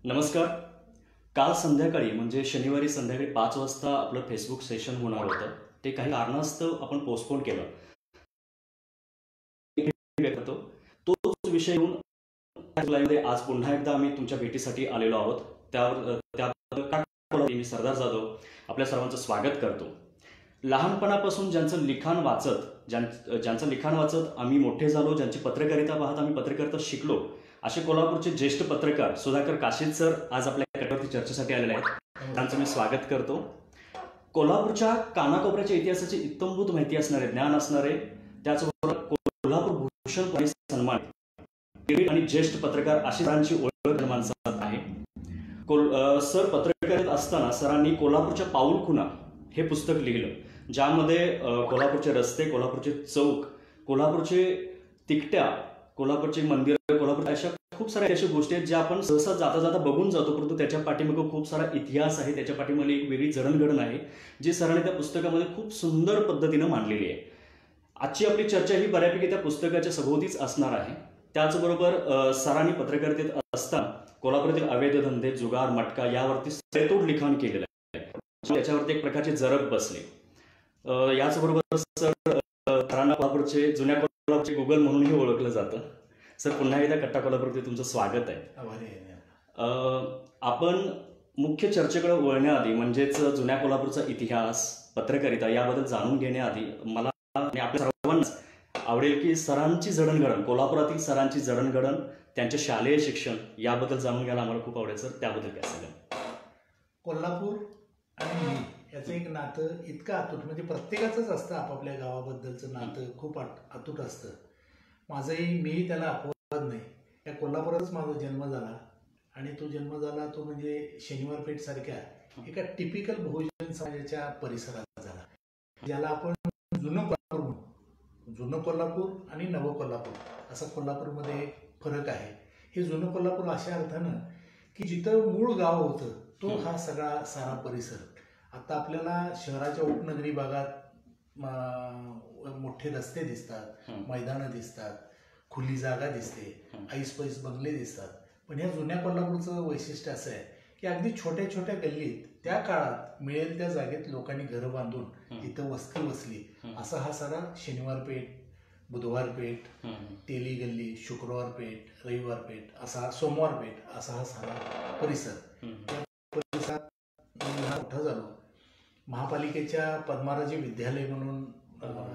नमस्कार. काल संध्याकाळी म्हणजे शनिवारी संध्याकाळी 5 वाजता आपलं फेसबुक सेशन होणार होतं. ते काही कारणास्तव आपण पोस्टपोन केलं. व्यक्त तोच विषय घेऊन आज पुन्हा एकदा आम्ही तुमच्या भेटीसाठी आलेलो आहोत. त्याबद्दल मी सरदार जाधव आपल्या सर्वांचं स्वागत करतो. लहानपणापासून ज्यांचं लिखाण वाचत आम्ही मोठे झालो, ज्यांची पत्रकारिता पाहत आम्ही पत्रकारिता शिकलो, असे कोल्हापूरचे ज्येष्ठ पत्रकार सुधाकर काशीद सर आज आपल्या कटावरती चर्चेसाठी आलेले आहेत. त्यांचं मी स्वागत करतो. कोल्हापूरच्या कानाकोपऱ्याच्या इतिहासाची इत्तमभूत माहिती असणारे, ज्ञान असणारे, त्याचबरोबर कोल्हापूर भूषण सन्मान आणि ज्येष्ठ पत्रकार अशी सरांची ओळख माणसात आहे. सर पत्रकारिता असताना सरांनी कोल्हापूरच्या पाऊलखुणा हे पुस्तक लिहिलं, ज्यामध्ये कोल्हापूरचे रस्ते, कोल्हापूरचे चौक, कोल्हापूरचे तिकट्या, कोल्हापूरचे मंदिर, कोल्हापूर अशा खूप साऱ्या अशा गोष्टी आहेत ज्या आपण सहसा जाता जाता बघून जातो, परंतु त्याच्या पाठीमागे खूप सारा इतिहास आहे, त्याच्या पाठीमागे एक वेगळी जडणघडण आहे, जी सरांनी त्या पुस्तकामध्ये खूप सुंदर पद्धतीनं मांडलेली आहे. आजची आपली चर्चा ही बऱ्यापैकी त्या पुस्तकाच्या सभोवतीच असणार आहे. त्याचबरोबर सरांनी पत्रकारितेत असताना कोल्हापुरातील अवैध धंदे, जुगार, मटका यावरती सडेतोड लिखाण केलेलं आहे. त्याच्यावरती एक प्रकारचे जरब बसले. याचबरोबर सर कोल्हापूरचे, जुन्या कोल्हापूरचे गुगल म्हणूनही ओळखलं जातं. सर पुन्हा एकदा कट्टा कोल्हापूरमध्ये तुमचं स्वागत आहे. आपण मुख्य चर्चेकडे वळण्याआधी म्हणजेच जुन्या कोल्हापूरचा इतिहास, पत्रकारिता याबद्दल जाणून घेण्याआधी मला आणि आपल्या सर्वांनाच आवडेल की सरांची जडणघडण, कोल्हापुरातील सरांची जडणघडण, त्यांचे शालेय शिक्षण याबद्दल जाणून घ्यायला आम्हाला खूप आवडेल. सर त्याबद्दल काय सांगाल? कोल्हापूर आणि मी याचं एक नातं इतकं अतूट, म्हणजे प्रत्येकाचंच असतं, आपापल्या गावाबद्दलचं नातं खूप अतूट असतं. मीही त्याला अपवाद नाही. या कोल्हापुरातच माझा जन्म झाला आणि तो जन्म झाला तो म्हणजे शनिवार पेठ सारख्या एका टिपिकल बहुजन समाजाच्या परिसरात झाला, ज्याला आपण जुनं कोल्हापूर म्हणू. जुनं कोल्हापूर आणि नवं कोल्हापूर असा कोल्हापूरमध्ये फरक आहे. हे जुनं कोल्हापूर अशा अर्थानं की जिथं मूळ गाव होतं तो हा सगळा सारा परिसर. आता आपल्याला शहराच्या उपनगरी भागात मोठे रस्ते दिसतात, मैदानं दिसतात, खुली जागा दिसते, ऐस पैस बंगले दिसतात. पण ह्या जुन्या कोल्हापूरचं वैशिष्ट्य असं आहे की अगदी छोट्या छोट्या गल्लीत त्या काळात मिळेल त्या जागेत लोकांनी घरं बांधून इथं वस्ती वसली. असा हा सारा शनिवार पेठ, बुधवार पेठ, तेली गल्ली, शुक्रवार पेठ, रविवार पेठ, असा सोमवार पेठ असा हा सारा परिसर. त्या परिसरात मोठा झालो. महापालिकेच्या पद्माराजी विद्यालय म्हणून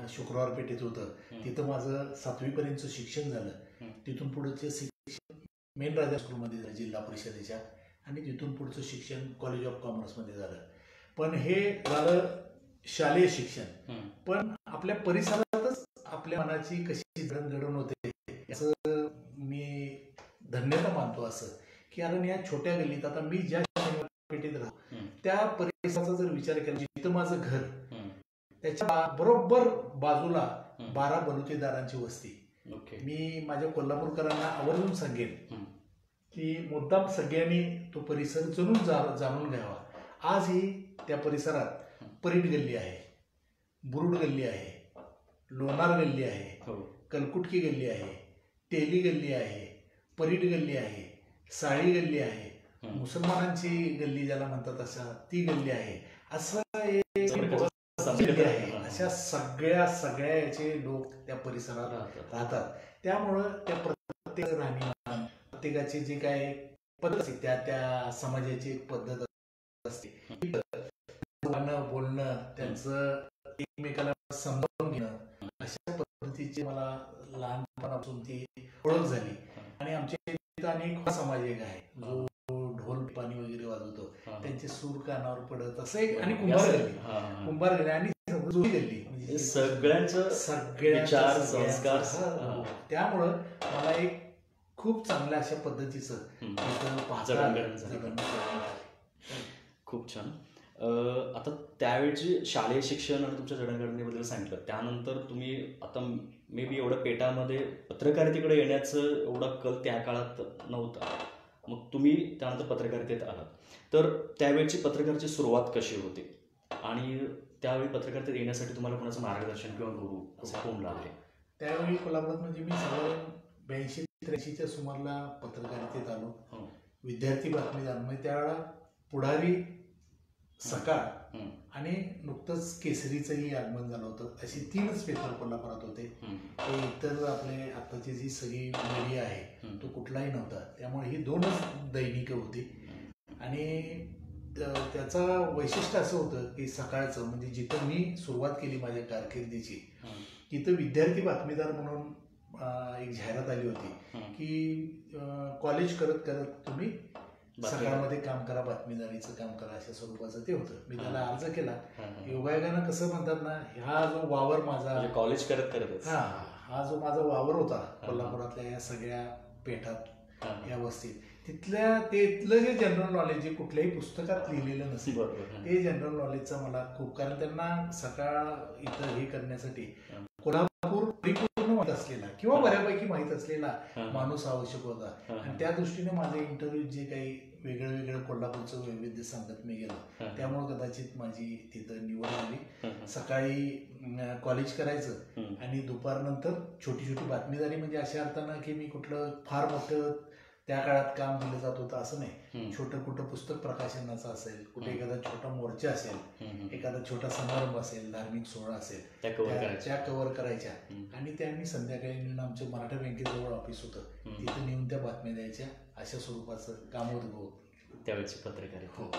शुक्रवार पेठेत होतं. तिथं माझं 7वी पर्यंतचं शिक्षण झालं. तिथून पुढचं शिक्षण मेन राजा स्कूलमध्ये झालं, जिल्हा परिषदेच्या, आणि तिथून पुढचं शिक्षण कॉलेज ऑफ कॉमर्समध्ये झालं. पण हे झालं शालेय शिक्षण. पण आपल्या परिसरातच आपल्या मनाची कशी जडणघडण होते याचं मी धन्यता मानतो. असं की कारण या छोट्या गल्लीत, आता मी ज्या पेठेत राहतो त्या परिसराचा जर विचार केला, जिथं माझं घर, त्याच्या बरोबर बाजूला 12 बलुतेदारांची वस्ती. मी माझ्या कोल्हापूरकरांना आवर्जून सांगेन की मुद्दाम सगळ्यांनी तो परिसर जाणून घ्यावा. आजही त्या परिसरात परीट गल्ली आहे, बुरुड गल्ली आहे, लोणार गल्ली आहे, कलकुटकी गल्ली आहे, तेली गल्ली आहे, परीट गल्ली आहे, साळी गल्ली आहे, मुसलमानांची गल्ली ज्याला म्हणतात अशा ती गल्ली आहे. असं अशा सगळ्या याचे लोक त्या परिसरात राहतात. त्यामुळं त्या प्रत्येक राहणीमान, प्रत्येकाची जी काय पद्धत असते, त्या समाजाची एक पद्धत असते. बोलणं, त्यांचं एकमेकाला समजावून घेणं, अशा पद्धतीची मला लहानपणापासून ती ओळख झाली. आणि आमच्या इथं अनेक समाज एक आहे जो ढोल पाणी वगैरे वाजवतो, त्यांचे सूर कानावर पडत असं एक. आणि कुंभार गल्ली आणि जुनी गल्ली, म्हणजे सगळ्यांचं संस्कार. त्यामुळं मला एक खूप चांगल्या अशा पद्धतीचं खूप छान. आता त्यावेळची शालेय शिक्षण आणि तुमच्या जडणघडणीबद्दल सांगितलं, त्यानंतर तुम्ही आता मे बी एवढं पेटामध्ये पत्रकारितेकडे येण्याचं एवढा कल त्या काळात नव्हता, मग तुम्ही त्यानंतर पत्रकारितेत आलात. तर त्यावेळची पत्रकाराची सुरुवात कशी होती आणि त्यावेळी पत्रकारितेत येण्यासाठी तुम्हाला कोणाचं मार्गदर्शन किंवा गुरु असे कोण लागले? त्यावेळी कोल्हापुरात म्हणजे मी साधारण 82-83च्या सुमाराला पत्रकारितेत आलो. विद्यार्थी बातमीदार म्हणजे त्यावेळेला पुढारी सकाळ आणि नुकतंच केसरीचंही आगमन झालं होतं. अशी 3च पेपर कोल्हापुरात होते. ते इतर आपले आत्ताची जी सगळी मीडिया आहे तो कुठलाही नव्हता. त्यामुळे ही 2च दैनिकं होती. आणि त्याचा वैशिष्ट्य असं होतं की सकाळचं म्हणजे जिथं मी सुरुवात केली माझ्या कारकिर्दीची तिथं विद्यार्थी बातमीदार म्हणून एक जाहिरात आली होती की कॉलेज करत करत तुम्ही सकाळमध्ये काम करा, बातमीदारीचं काम करा, अशा स्वरूपाचं ते होतं. मी त्याला अर्ज केला. योगायोगानं कसं म्हणतात ना, हा जो वावर माझा कॉलेज करत करत हा जो माझा वावर होता कोल्हापुरातल्या या सगळ्या पेठात या वस्तीत, तिथलं जे जनरल नॉलेज जे कुठल्याही पुस्तकात लिहिलेलं नसेल ते जनरल नॉलेजचा मला खूप, कारण त्यांना सकाळ इथं हे करण्यासाठी कोल्हापूर परिपूर्ण माहीत असलेला किंवा बऱ्यापैकी माहीत असलेला माणूस आवश्यक होता. आणि त्या दृष्टीने माझे इंटरव्ह्यू जे काही वेगळं वेगळं कोल्हापूरचं वैविध्य सांगत मी गेलो, त्यामुळे कदाचित माझी तिथं निवड झाली. सकाळी कॉलेज करायचं आणि दुपारनंतर छोटी छोटी बातमीदारी, म्हणजे अशा अर्थानं की मी कुठलं फार मोठं त्या काळात काम दिलं जात होतं असं नाही. छोटं कुठं पुस्तक प्रकाशनाचं असेल, कुठे एखादा छोटा मोर्चा असेल, एखादा छोटा समारंभ असेल, धार्मिक सोहळा असेल, त्या कव्हर करायच्या. आणि त्या मी संध्याकाळी नेऊन आमच्या मराठा बँकेजवळ ऑफिस होतं, तिथं नेऊन त्या बातम्या द्यायच्या. अशा स्वरूपाचं काम होतं त्यावेळेची पत्रकारिता.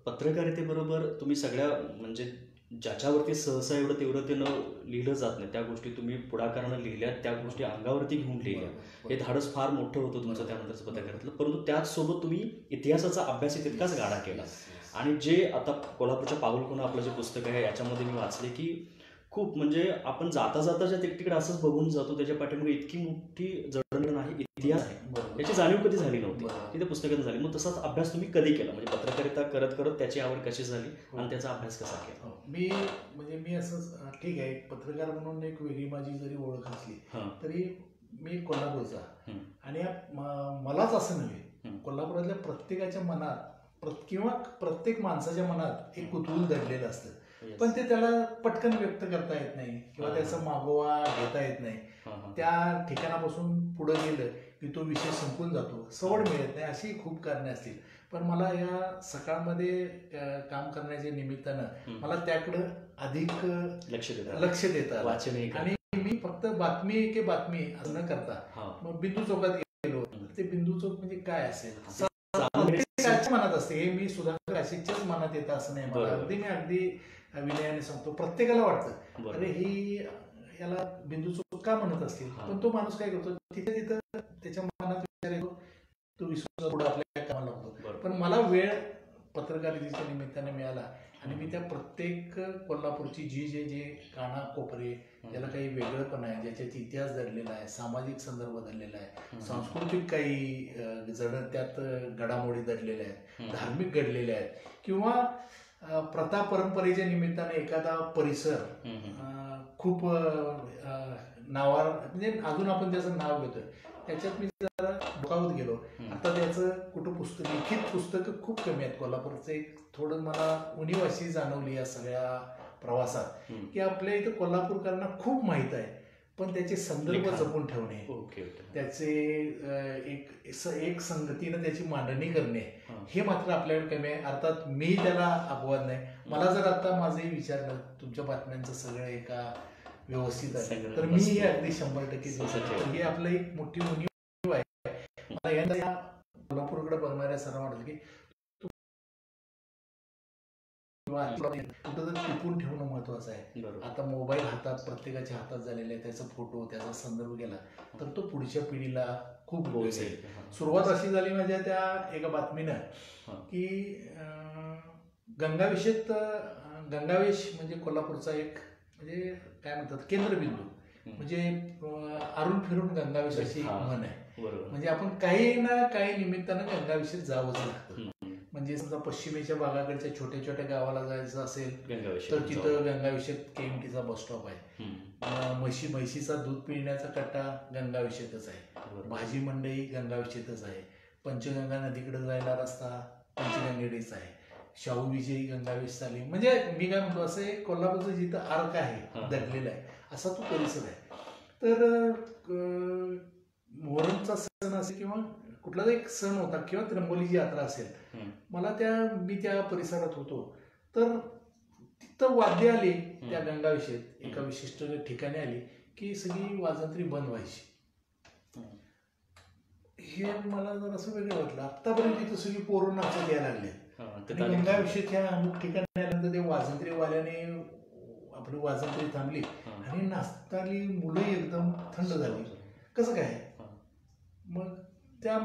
पत्रकारितेबरोबर तुम्ही सगळ्या म्हणजे ज्याच्यावरती सहसा एवढं तीव्रतेनं लिहिलं जात नाही त्या गोष्टी तुम्ही पुढाकारानं लिहिल्या, त्या गोष्टी अंगावरती घेऊन लिहिल्या. हे धाडस फार मोठं होतं तुमचं त्यानंतरचं पत्रकारितेतलं. परंतु त्याचसोबत तुम्ही इतिहासाचा अभ्यास तितकाच गाढा केला. आणि जे आता कोल्हापूरच्या पाऊलखुणा आपलं जे पुस्तक आहे याच्यामध्ये मी वाचले की खूप म्हणजे आपण जाता जाता ज्या तिकडे असंच बघून जातो त्याच्या पाठीमागे इतकी मोठी जडणघडण आहे, इतिहास आहे, याची जाणीव कधी झाली नव्हती, ती त्या पुस्तकात झाली. मग तसाच अभ्यास तुम्ही कधी केला, म्हणजे पत्रकारिता करत करत त्याची आवड कशी झाली आणि त्याचा अभ्यास कसा केला? मी असं ठीक आहे, पत्रकार म्हणून एक वेगळी माझी जरी ओळख असली तरी मी कोल्हापूरचा. आणि मलाच असं नव्हे, कोल्हापुरातल्या प्रत्येकाच्या मनात किंवा प्रत्येक माणसाच्या मनात एक कुतूहल दडलेलं असतं, पण ते त्याला पटकन व्यक्त करता येत नाही किंवा त्याचा मागोवा घेता येत नाही. त्या ठिकाणापासून पुढे गेलं की तो विषय संपून जातो, सवड मिळत नाही, अशी खूप कारणे असतील. पण मला या सकाळमध्ये काम करण्याच्या निमित्तानं मला त्याकडं अधिक लक्ष देतात. आणि मी फक्त बातमी की बातमी असं न करता मग बिंदू चौकात गेलो, ते बिंदू चौक म्हणजे काय असेल मनात असते, हे मी सुधाकर काशीच्याच मनात येतं असं नाही. मला अगदी विनयाने सांगतो, प्रत्येकाला वाटतं अरे ही याला बिंदू चौक का म्हणत असतील, पण तो माणूस काय करतो तिथे तिथं त्याच्या मनात विचार येतो, तो विश्वास पुढे आपल्या कामाला लागतो. पण मला वेळ पत्रकारितेच्या निमित्ताने मिळाला आणि मी त्या प्रत्येक कोल्हापूरची जे काना कोपरे, ज्याला काही वेगळंपण आहे, ज्याच्यात इतिहास दडलेला आहे, सामाजिक संदर्भ दडलेला आहे, सांस्कृतिक काही त्यात घडामोडी दडलेल्या आहेत, धार्मिक घडलेल्या आहेत, किंवा प्रथा परंपरेच्या निमित्ताने एखादा परिसर खूप नावार म्हणजे अजून आपण त्याचं नाव घेतोय, त्याच्यात मी जरा डोकावत गेलो. आता त्याचं कुठं पुस्तक, लिखित पुस्तकं खूप कमी आहेत कोल्हापूरचं. एक थोडं मला उणीव अशी जाणवली या सगळ्या प्रवासात की आपल्या इथं कोल्हापूरकरांना खूप माहीत आहे, पण त्याचे संदर्भ जपून ठेवणे, त्याचे एक संगतीनं त्याची मांडणी करणे, हे मात्र आपल्याकडे कमी आहे. अर्थात मी त्याला अपवाद नाही. मला जर आता माझंही विचारलं तुमच्या बातम्यांचं सगळं एका व्यवस्थित आहे तर मी हे अगदी 100% ही आपलं एक मोठी उणीव आहे. मला या कोल्हापूरकडे बघणाऱ्या सर्व वाटलं की कुठं जर टिपून ठेवणं महत्वाचं आहे. आता मोबाईल हातात प्रत्येकाच्या हातात झालेला आहे, त्याचा फोटो त्याचा संदर्भ गेला तर तो पुढच्या पिढीला खूप पोहोचेल. सुरुवात अशी झाली माझ्या त्या एका बातमीनं की गंगावेश म्हणजे कोल्हापूरचा एक म्हणजे काय म्हणतात केंद्रबिंदू, म्हणजे अरुण फिरून गंगावेश अशी म्हण आहे. म्हणजे आपण काही ना काही निमित्तानं गंगावेशीत जावंच लागतं. म्हणजे समजा पश्चिमेच्या भागाकडच्या छोट्या छोट्या गावाला जायचं असेल तर तिथं गंगावेशीत केएमटीचा बस स्टॉप आहे, म्हशीचा दूध पिण्याचा कट्टा गंगावेशीतच आहे, भाजी मंडई गंगावेशीतच आहे, पंचगंगा नदीकडे जायला रस्ता पंचगंगेडीच आहे, शाहू विजयी गंगावेश चाली. म्हणजे मी काय म्हणतो असं एक कोल्हापूरचं जिथं आर्क आहे दडलेला आहे असा तो परिसर आहे. तर मोहरमचा सण असेल किंवा कुठलाच एक सण होता किंवा त्र्यंबोलीची यात्रा असेल, मी त्या परिसरात होतो, तर तिथं वाद्य आली त्या गंगाविषयीत एका विशिष्ट ठिकाणी आली की सगळी वाजंत्री बंद व्हायची. हे मला जर असं वेगळं वाटलं. आतापर्यंत तिथं सगळी पोरं नाचत यायला लागले आणि गंगाविषयीत अमुक ठिकाणी आल्यानंतर ते वाजंत्रीवाल्याने आपली वाजंत्री थांबली आणि नाचताली मुलं एकदम थंड झाली. कसं काय? मग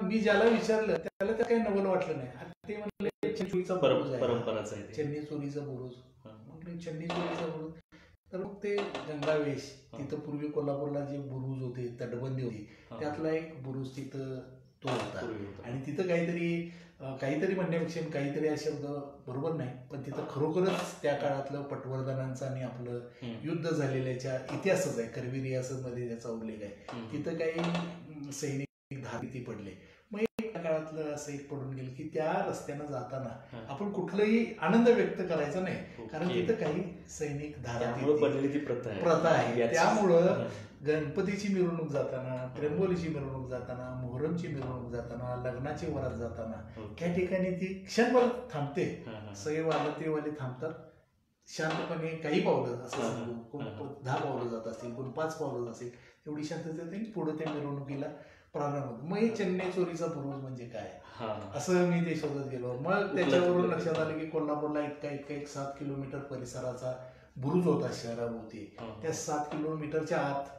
मी ज्याला विचारलं त्याला त्या काही नवल वाटलं नाही. ते म्हणले चोरीचा बुरुज आहे, चन्नी चोरीचा बुरुज. म्हटलं चन्नी चोरीचा बुरुज. तर मग ते गंगावेश तिथं पूर्वी कोल्हापूरला जे बुरुज होते, तटबंदी होती, त्यातला एक बुरुज तिथं तो होता. आणि तिथं काहीतरी म्हणण्यापेक्षा काहीतरी हा शब्द बरोबर नाही, पण तिथं खरोखरच त्या काळातलं पटवर्धनांचं आणि आपलं युद्ध झालेल्याच्या इतिहासच आहे. करवी रियासतमध्ये त्याचा उल्लेख आहे. तिथं काही सैनिक धारिती पडले. मग त्या काळातलं असं एक पडून गेलं की त्या रस्त्यानं जाताना आपण कुठलंही आनंद व्यक्त करायचा नाही, कारण तिथं काही सैनिक धारिती प्रथा आहे. त्यामुळं गणपतीची मिरवणूक जाताना, त्र्यंबोलीची मिरवणूक जाताना, मोहरमची मिरवणूक जाताना, लग्नाची वरात जाताना त्या ठिकाणी ती क्षणभर थांबते. सगळे वाजंत्रीवाले थांबतात शांतपणे. काही पावलं असं कोण 10 पावलं जात असतील, कोण 5 पावलं असेल, एवढी शांतता पुढे त्या मिरवणुकीला प्रारंभ होतो. मग हे चन्नी चोरीचा बुरुज म्हणजे काय असं मी ते शोधत गेलो. मग त्याच्यावरून लक्षात आलं की कोल्हापूरला एक 7 किलोमीटर परिसराचा बुरुज होता शहराभोवती. त्या 7 किलोमीटरच्या आत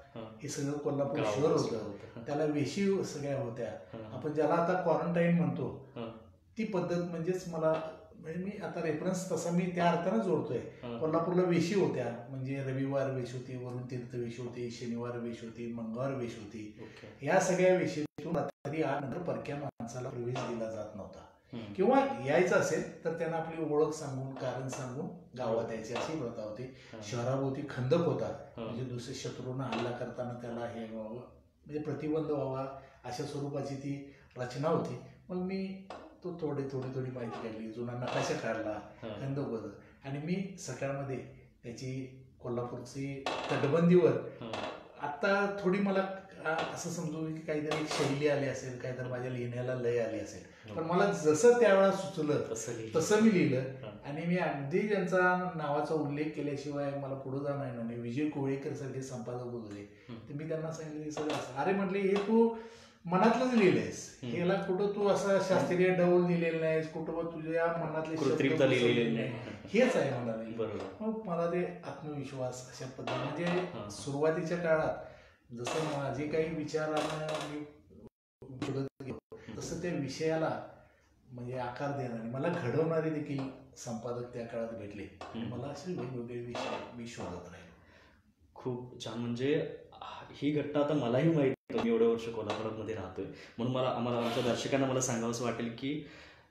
हे सगळं कोल्हापूर शहर होतं. त्याला वेशी सगळ्या होत्या. आपण ज्याला आता क्वारंटाईन म्हणतो ती पद्धत म्हणजेच मी आता रेफरन्स तसा मी त्या अर्थानं जोडतोय. कोल्हापूरला वेशी होत्या, म्हणजे रविवार वेश होती, वरुण तीर्थ वेश होती, शनिवार वेश होती, मंगळवार वेश होती. या सगळ्या वेशीतून रात्री 8 नंतर परक्या माणसाला प्रवेश दिला जात नव्हता. किंवा यायचं असेल तर त्यांना आपली ओळख सांगून, कारण सांगून गावात यायची अशी प्रथा होती. शहराभोवती खंदक होता, म्हणजे दुसऱ्या शत्रूंना हल्ला करताना त्याला हे व्हावं, म्हणजे प्रतिबंध व्हावा अशा स्वरूपाची ती रचना होती. मग मी तो थोडी माहिती काढली, जुना नकाशा काढला खंदक होतं. आणि मी सकाळमध्ये त्याची कोल्हापूरची तटबंदीवर आता थोडी मला असं समजू की काहीतरी एक शैली आली असेल, काहीतरी माझ्या लिहिण्याला लय आली असेल, पण मला जसं त्यावेळेला सुचलं तसं मी लिहिलं. आणि मी अगदी त्यांचा नावाचा उल्लेख केल्याशिवाय मला पुढे जाणार नाही. विजय कोळेकर सारखे संपादक होते, तर मी त्यांना सांगितले सगळं अरे म्हटले हे तू मनातलंच लिहिलंयस, ह्याला कुठं तू असा शास्त्रीय डौल दिलेला नाहीस, कुठं तुझ्या मनातले हेच आहे मला. मग मला ते आत्मविश्वास अशा पद्धतीने म्हणजे सुरुवातीच्या काळात जसं माझे काही विचारांना मी तसं त्या विषयाला म्हणजे आकार देणारे, मला घडवणारे देखील संपादक त्या काळात भेटले. मला असे वेगवेगळे विषय मी शोधत राहिलो. खूप छान. म्हणजे ही घटना आता मलाही माहिती होती, मी एवढे वर्ष कोल्हापुरामध्ये राहतोय, म्हणून आम्हाला आमच्या दर्शकांना मला सांगावंसं वाटेल की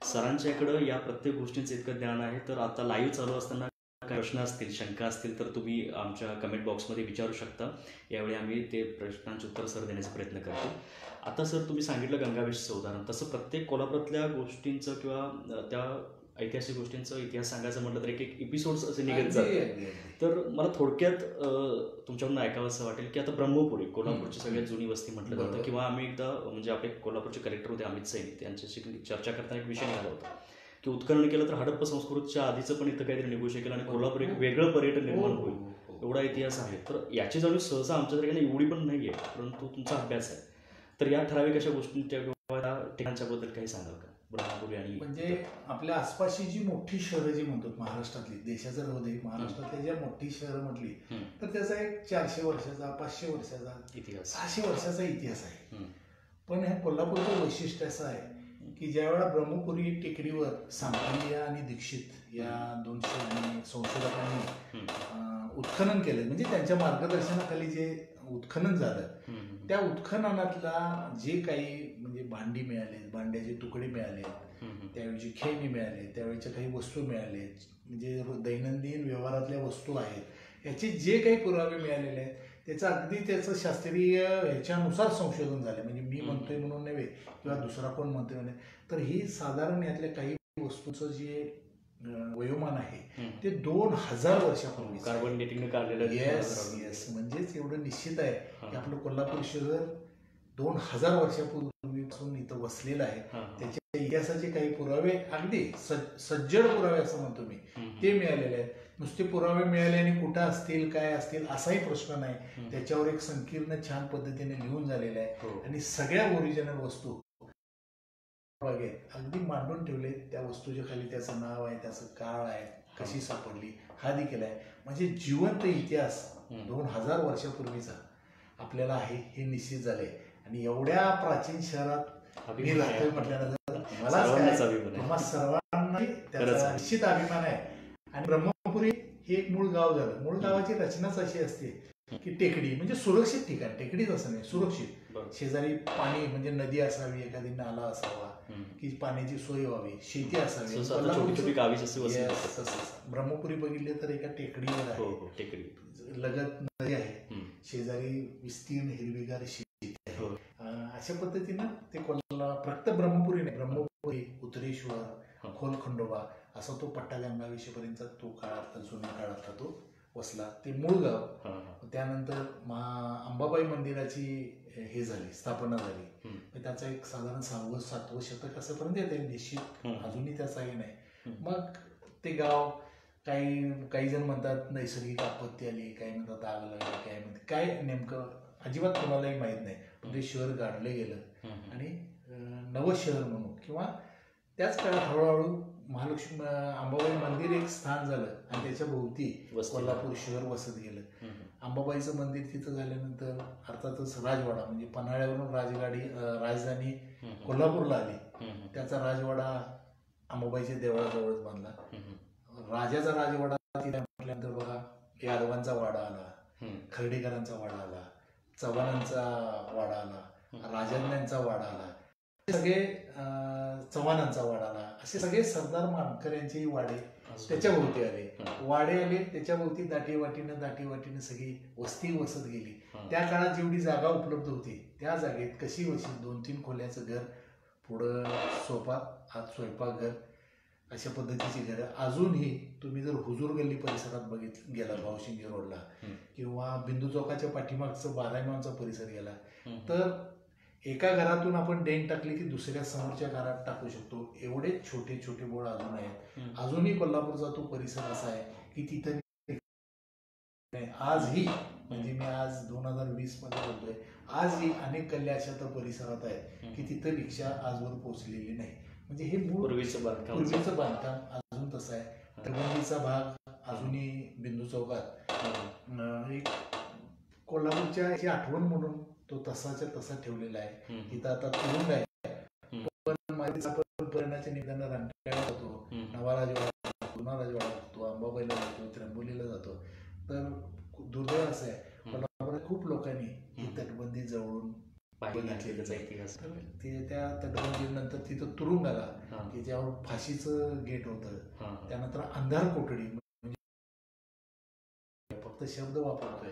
सरांच्या इकडं या प्रत्येक गोष्टींचं इतकं ज्ञान आहे. तर आता लाईव्ह चालू असताना काही प्रश्न असतील, शंका असतील तर तुम्ही आमच्या कमेंट बॉक्समध्ये विचारू शकता. यावेळी आम्ही ते प्रश्नांचे उत्तर सर देण्याचा प्रयत्न करतो. आता सर तुम्ही सांगितलं गंगावेशचं उदाहरण, तसं प्रत्येक कोल्हापुरातल्या गोष्टींचं किंवा त्या ऐतिहासिक गोष्टींचा इतिहास सांगायचं म्हटलं तर एक एपिसोड्स असे निघत जाते. तर मला थोडक्यात तुमच्याकडून ऐकावं असं वाटेल की आता ब्रह्मपुरी कोल्हापूरची सगळ्यात जुनी वस्ती म्हटलं जातं, किंवा आम्ही एकदा म्हणजे आपले कोल्हापूरचे कलेक्टर होते अमित सैनी, त्यांच्याशी चर्चा करताना एक विषय निघाला होता की उत्खनन केलं तर हडप्पा संस्कृतीच्या आधीचं पण इथं काहीतरी निघू शकेल आणि कोल्हापूर एक वेगळं पर्यटन निर्माण होईल, एवढा इतिहास आहे. तर याची जाणीव सहसा आमच्या तरीने एवढी पण नाही आहे, परंतु तुमचा अभ्यास आहे. तर या ठराविक अशा गोष्टींच्या किंवा ठिकाणच्याबद्दल काही सांगाल का? ब्रह्मपुरी आणि म्हणजे आपल्या आसपासची जी मोठी शहरं जी म्हणतो महाराष्ट्रातली, देशाचं राहू दे, महाराष्ट्रातली ज्या मोठी शहरं म्हटली तर त्याचा एक 400 वर्षाचा 500 वर्षाचा इतिहास, 600 वर्षाचा इतिहास आहे. पण हे कोल्हापूरचं वैशिष्ट्य असं आहे की ज्यावेळा ब्रह्मपुरी टेकडीवर सांभालिया आणि दीक्षित या 200 संशोधकांनी उत्खनन केलं, म्हणजे त्यांच्या मार्गदर्शनाखाली जे उत्खनन झालं, त्या उत्खननातला जे काही म्हणजे भांडी मिळाले, भांड्याचे तुकडे मिळाले, त्यावेळीची खेळणी मिळाले, त्यावेळीच्या काही वस्तू मिळाले, म्हणजे दैनंदिन व्यवहारातल्या वस्तू आहेत, याचे जे काही पुरावे मिळालेले आहेत त्याचं शास्त्रीय ह्याच्यानुसार संशोधन झालं. म्हणजे मी म्हणतोय म्हणून नव्हे किंवा दुसरा कोण म्हणतोय नाही, तर ही साधारण यातल्या काही वस्तूचं जे वयोमान आहे ते 2000 वर्षापूर्वी कार्बन डेटिंगने काढलेलं. येस, म्हणजेच एवढं निश्चित आहे की आपलं कोल्हापूर शहर 2000 वर्षापूर्वीपासून इथं वसलेलं आहे. हा. त्याच्या इतिहासाचे काही पुरावे अगदी सज्जड पुरावे असं म्हणतो मी, ते मिळालेले आहेत. नुसते पुरावे मिळाले आणि कुठं असतील काय असतील असाही प्रश्न नाही. त्याच्यावर एक संकीर्ण छान पद्धतीने लिहून झालेलं आहे आणि सगळ्या ओरिजिनल वस्तू अगदी मांडून ठेवले. त्या वस्तूच्या खाली त्याचं नाव आहे, त्याचं काळ आहे, कशी सापडली हा देखील आहे. म्हणजे जिवंत इतिहास 2000 वर्षापूर्वीचा आपल्याला आहे हे निश्चित झाले. आणि एवढ्या प्राचीन शहरात मी राहतोय म्हटल्यानंतर तुम्हा सर्वांना त्याचा निश्चित अभिमान आहे. आणि ब्रह्मपुरी हे एक मूळ गाव झालं. मूळ गावाची रचनाच अशी असते की टेकडी म्हणजे सुरक्षित ठिकाण, टेकडीच असं नाही, सुरक्षित. शेजारी पाणी म्हणजे नदी असावी, एखादी नाला असावा की पाण्याची सोय व्हावी, शेती असावी. ब्रह्मपुरी बघितले तर एका टेकडीवर आहे, लगत नदी आहे, शेजारी विस्तीर्ण हिरवीगार शेती आहे. अशा पद्धतीनं ते फक्त ब्रह्मपुरी नाही, ब्रह्मपुरी, उतरेश्वर, खोलखंडोबा असा तो पट्टा गंगावेशीपर्यंत तो काळात जुन्या काळातला तो वसला. ते मूळ गाव. त्यानंतर अंबाबाई मंदिराची हे झाली, स्थापना झाली. त्याचा एक साधारण 6वं-7वं शतक असंपर्यंत येते निश्चित, अजूनही त्याचा हे नाही. मग ते गाव काही जण म्हणतात नैसर्गिक आपत्ती आली, काही म्हणतात आग लागली, काय म्हणतात काय नेमकं अजिबात कोणालाही माहीत नाही. पण ते शहर गाडलं गेलं आणि नवं शहर म्हणून किंवा त्याच काळात हळूहळू महालक्ष्मी अंबाबाई मंदिर एक स्थान झालं आणि त्याच्या भोवती कोल्हापूर शहर वसत गेलं. अंबाबाईचं मंदिर तिथं झाल्यानंतर अर्थातच राजवाडा म्हणजे पन्हाळ्यावरून राजधानी कोल्हापूरला आली. त्याचा राजवाडा अंबाबाईच्या देवळाजवळच बांधला. राजाचा राजवाडा तिथे म्हटल्यानंतर बघा यादवांचा वाडा आला, खर्डेकरांचा वाडा आला, चव्हाणांचा वाडा आला, राजन्यांचा वाडा आला, सगळे चव्हाणांचा वाडा आला. असे सगळे सरदार मानकऱ्यांचे वाडे त्याच्या भोवती आले, वाडे आले. त्याच्या भोवती दाटी-वाटीनं सगळी वस्ती वसत गेली. त्या काळात जेवढी जागा उपलब्ध होती त्या जागेत कशी वशी 2-3 खोल्याचं घर, पुढं सोफा, आत स्वयंपाकघर, अशा पद्धतीची घरं. अजूनही तुम्ही जर हुजूर गल्ली परिसरात गेला भावशिंगे रोडला किंवा बिंदू चौकाच्या पाठीमागचं बाराईमांचा परिसर गेला तर एका घरातून आपण डेन टाकली की दुसऱ्या समोरच्या घरात टाकू शकतो. एवढे छोटे छोटे बोळ अजून आहेत. अजूनही कोल्हापूरचा तो परिसर असा आहे की तिथं आजही म्हणजे मी आज 2020 मध्ये बोलतोय, आजही अनेक गल्ल्या अशा तर परिसरात आहेत की तिथं रिक्षा आजवर पोहोचलेली नाही. म्हणजे हे पूर्वीचं बांधकाम अजून तसं आहे. तटबंदीचा भाग अजूनही बिंदू चौकात एक कोल्हापूरच्या आठवण म्हणून तो तसाच्या तसा ठेवलेला आहे. तिथं आता तुरुंग आहे. पण पर्यंतच्या निदान रांगेला जातो, नवा राजवाडा, जुना राजवाडा जातो, अंबाबाईला जातो, त्र्यंबोलीला जातो. तर दुर्दैव असं आहे कोल्हापुरात खूप लोकांनी ही तटबंदी जवळून त्या तटबंदीनंतर तिथं तुरुंग आला की ज्यावर फाशीचं गेट होतं. त्यानंतर अंधार कोठडी, फक्त शब्द वापरतोय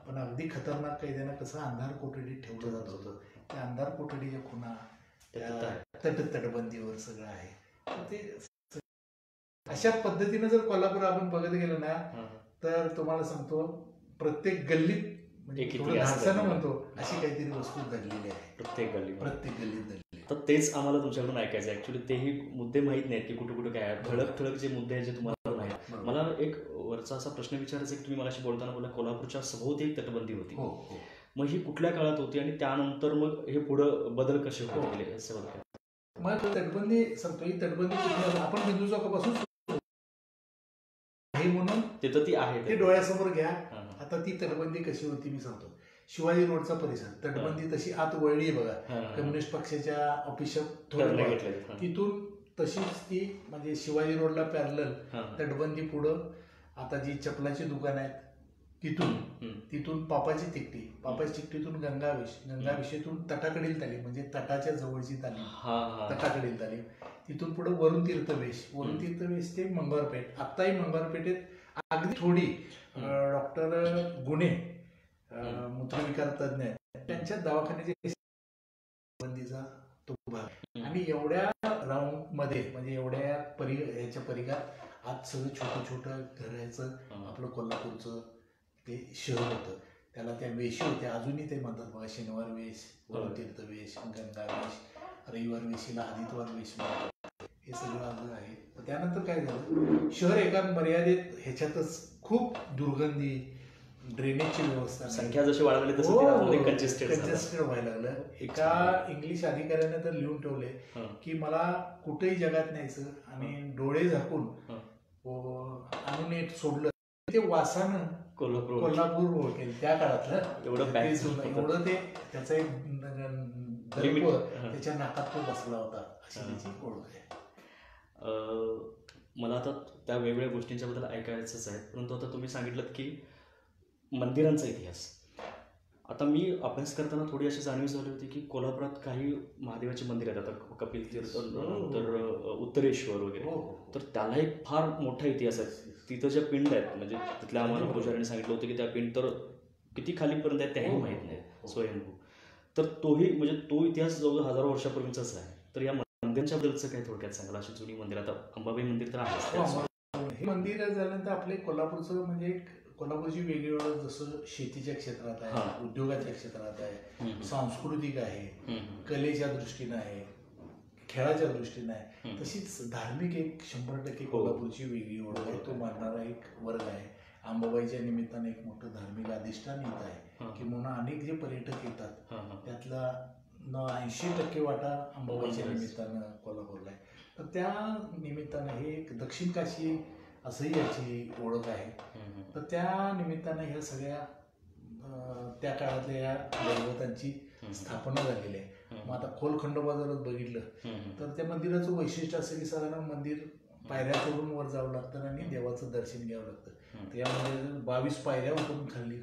पण अगदी खतरनाक कैद्यांना कसं अंधार कोठडीत ठेवलं जात होतं. त्या अंधार कोठडीच्या खुणा तटबंदीवर सगळं आहे. ते अशा पद्धतीनं जर कोल्हापूर आपण बघत गेलो ना तर तुम्हाला सांगतो प्रत्येक गल्लीत म्हणजे धाडसानं म्हणतो अशी काहीतरी वस्तू दडलेली आहे प्रत्येक गल्लीत दडलेली. तर तेच आम्हाला तुमच्याकडून ऐकायचं आहे. ऍक्च्युली तेही मुद्दे माहीत नाहीत की कुठे कुठे काय आहे. ठळक जे मुद्दे आहेत जे तुम्हाला माहीत. मला एक वरचा असा प्रश्न विचारायचा की तुम्ही मला बोलताना बोला कोल्हापूरच्या सभोवती एक तटबंदी होती. मग ही कुठल्या काळात होती आणि त्यानंतर मग हे पुढं बदल कसे होत गेले असं बघा. मग तटबंदी सांगतो ही तटबंदी कुठल्या आपण बिंदू चौकापासून म्हणून तिथं ती आहे ते डोळ्यासमोर घ्या. आता ती तटबंदी कशी होती मी सांगतो. शिवाजी रोडचा परिसर तटबंदी तशी आत वळली बघा कम्युनिस्ट पक्षाच्या ऑफिसच्या तिथून तशीच ती म्हणजे शिवाजी रोडला पॅरलल तटबंदी पुढं आता जी चपलाची दुकान आहेत तिथून पापाची तिकटीतून गंगावेशीतून तटाकडील तालीम म्हणजे तटाच्या जवळची तटाकडील तालीम, तिथून पुढे वरुण तीर्थवेश ते मंगळपेठ. आत्ताही मंगळपेठेत अगदी थोडी डॉक्टर गुणे मूत्रविकार तज्ञ त्यांच्या दवाखान्याच्या बंदीचा तो भाग आणि एवढ्या राऊंड मध्ये म्हणजे एवढ्या ह्याच्या परिघात आज सगळं छोटं घरायचं आपलं कोल्हापूरचं ते शहर होतं. त्याला त्या वेशी होत्या, अजूनही ते म्हणतात बघा, शनिवार वेश, तीर्थ वेश, गंगा वेश, रविवार वेशीला आदित्यवार वेश म्हणतात. हे सगळं अजून आहे. त्यानंतर काय झालं, शहर एका मर्यादित ह्याच्यातच खूप दुर्गंधी, ड्रेनेजची व्यवस्था, संख्या जशी वाढवली तसं कंजेस्टेड व्हायला लागलं. एका इंग्लिश अधिकाऱ्याने तर लिहून ठेवले की मला कुठेही जगात न्यायचं आणि डोळे झाकून आणून एक सोडलं, ते वासानं कोल्हापूर ओळखेल त्या काळातलं एवढं ते त्याचा एक दर्प त्याच्या नाकात तो बसला होता, अशी त्याची ओळख आहे. मला आता त्या वेगवेगळ्या गोष्टींच्या बद्दल ऐकायचंच आहे, परंतु आता तुम्ही सांगितलं की मंदिरांचा इतिहास. आता मी अभ्यास करताना थोडी अशी जाणीव झाली होती की कोल्हापुरात काही महादेवाचे मंदिर आहेत, आता कपिल तीर्थ, नंतर उत्तरेश्वर वगैरे, तर त्याला एक फार मोठा इतिहास आहे. तिथं ज्या पिंड आहेत, म्हणजे तिथल्या आम्हाला पुजाऱ्यांनी सांगितलं होतं की त्या पिंड तर किती खालीपर्यंत आहेत त्याही माहीत नाही, स्वयंभू. तर तोही म्हणजे तो इतिहास जवळ हजारो वर्षापूर्वीचाच आहे. तर या मंदिरांच्या बद्दलचं काय थोडक्यात सांगाल? अशी जुनी मंदिर, आता अंबाबाई मंदिर तर आहे. हे मंदिर झाल्यानंतर आपले कोल्हापूरचं म्हणजे कोल्हापूरची वेगळी ओळख जसं शेतीच्या क्षेत्रात आहे, उद्योगाच्या क्षेत्रात आहे, सांस्कृतिक आहे, कलेच्या दृष्टीनं आहे, खेळाच्या दृष्टीनं आहे, तशीच धार्मिक एक 100% कोल्हापूरची वेगळी ओळख आहे. तो मानणारा एक वर्ग आहे. अंबाबाईच्या निमित्तानं एक मोठं धार्मिक अधिष्ठान येत आहे की म्हणून अनेक जे पर्यटक येतात त्यातला 80% वाटा अंबाबाईच्या निमित्तानं कोल्हापूरला आहे. तर त्या निमित्तानं हे एक दक्षिण काशी असंही याची ओळख आहे. तर त्या निमित्तानं ह्या सगळ्या त्या काळातल्या या दैवतांची स्थापना झालेली आहे. मग आता खोल खंडोबा जर बघितलं तर त्या मंदिराचं वैशिष्ट्य असं की साधारण मंदिर पायऱ्या चढून वर जावं लागतं आणि देवाचं दर्शन घ्यावं लागतं. त्यामध्ये 22 पायऱ्या उतरून खाली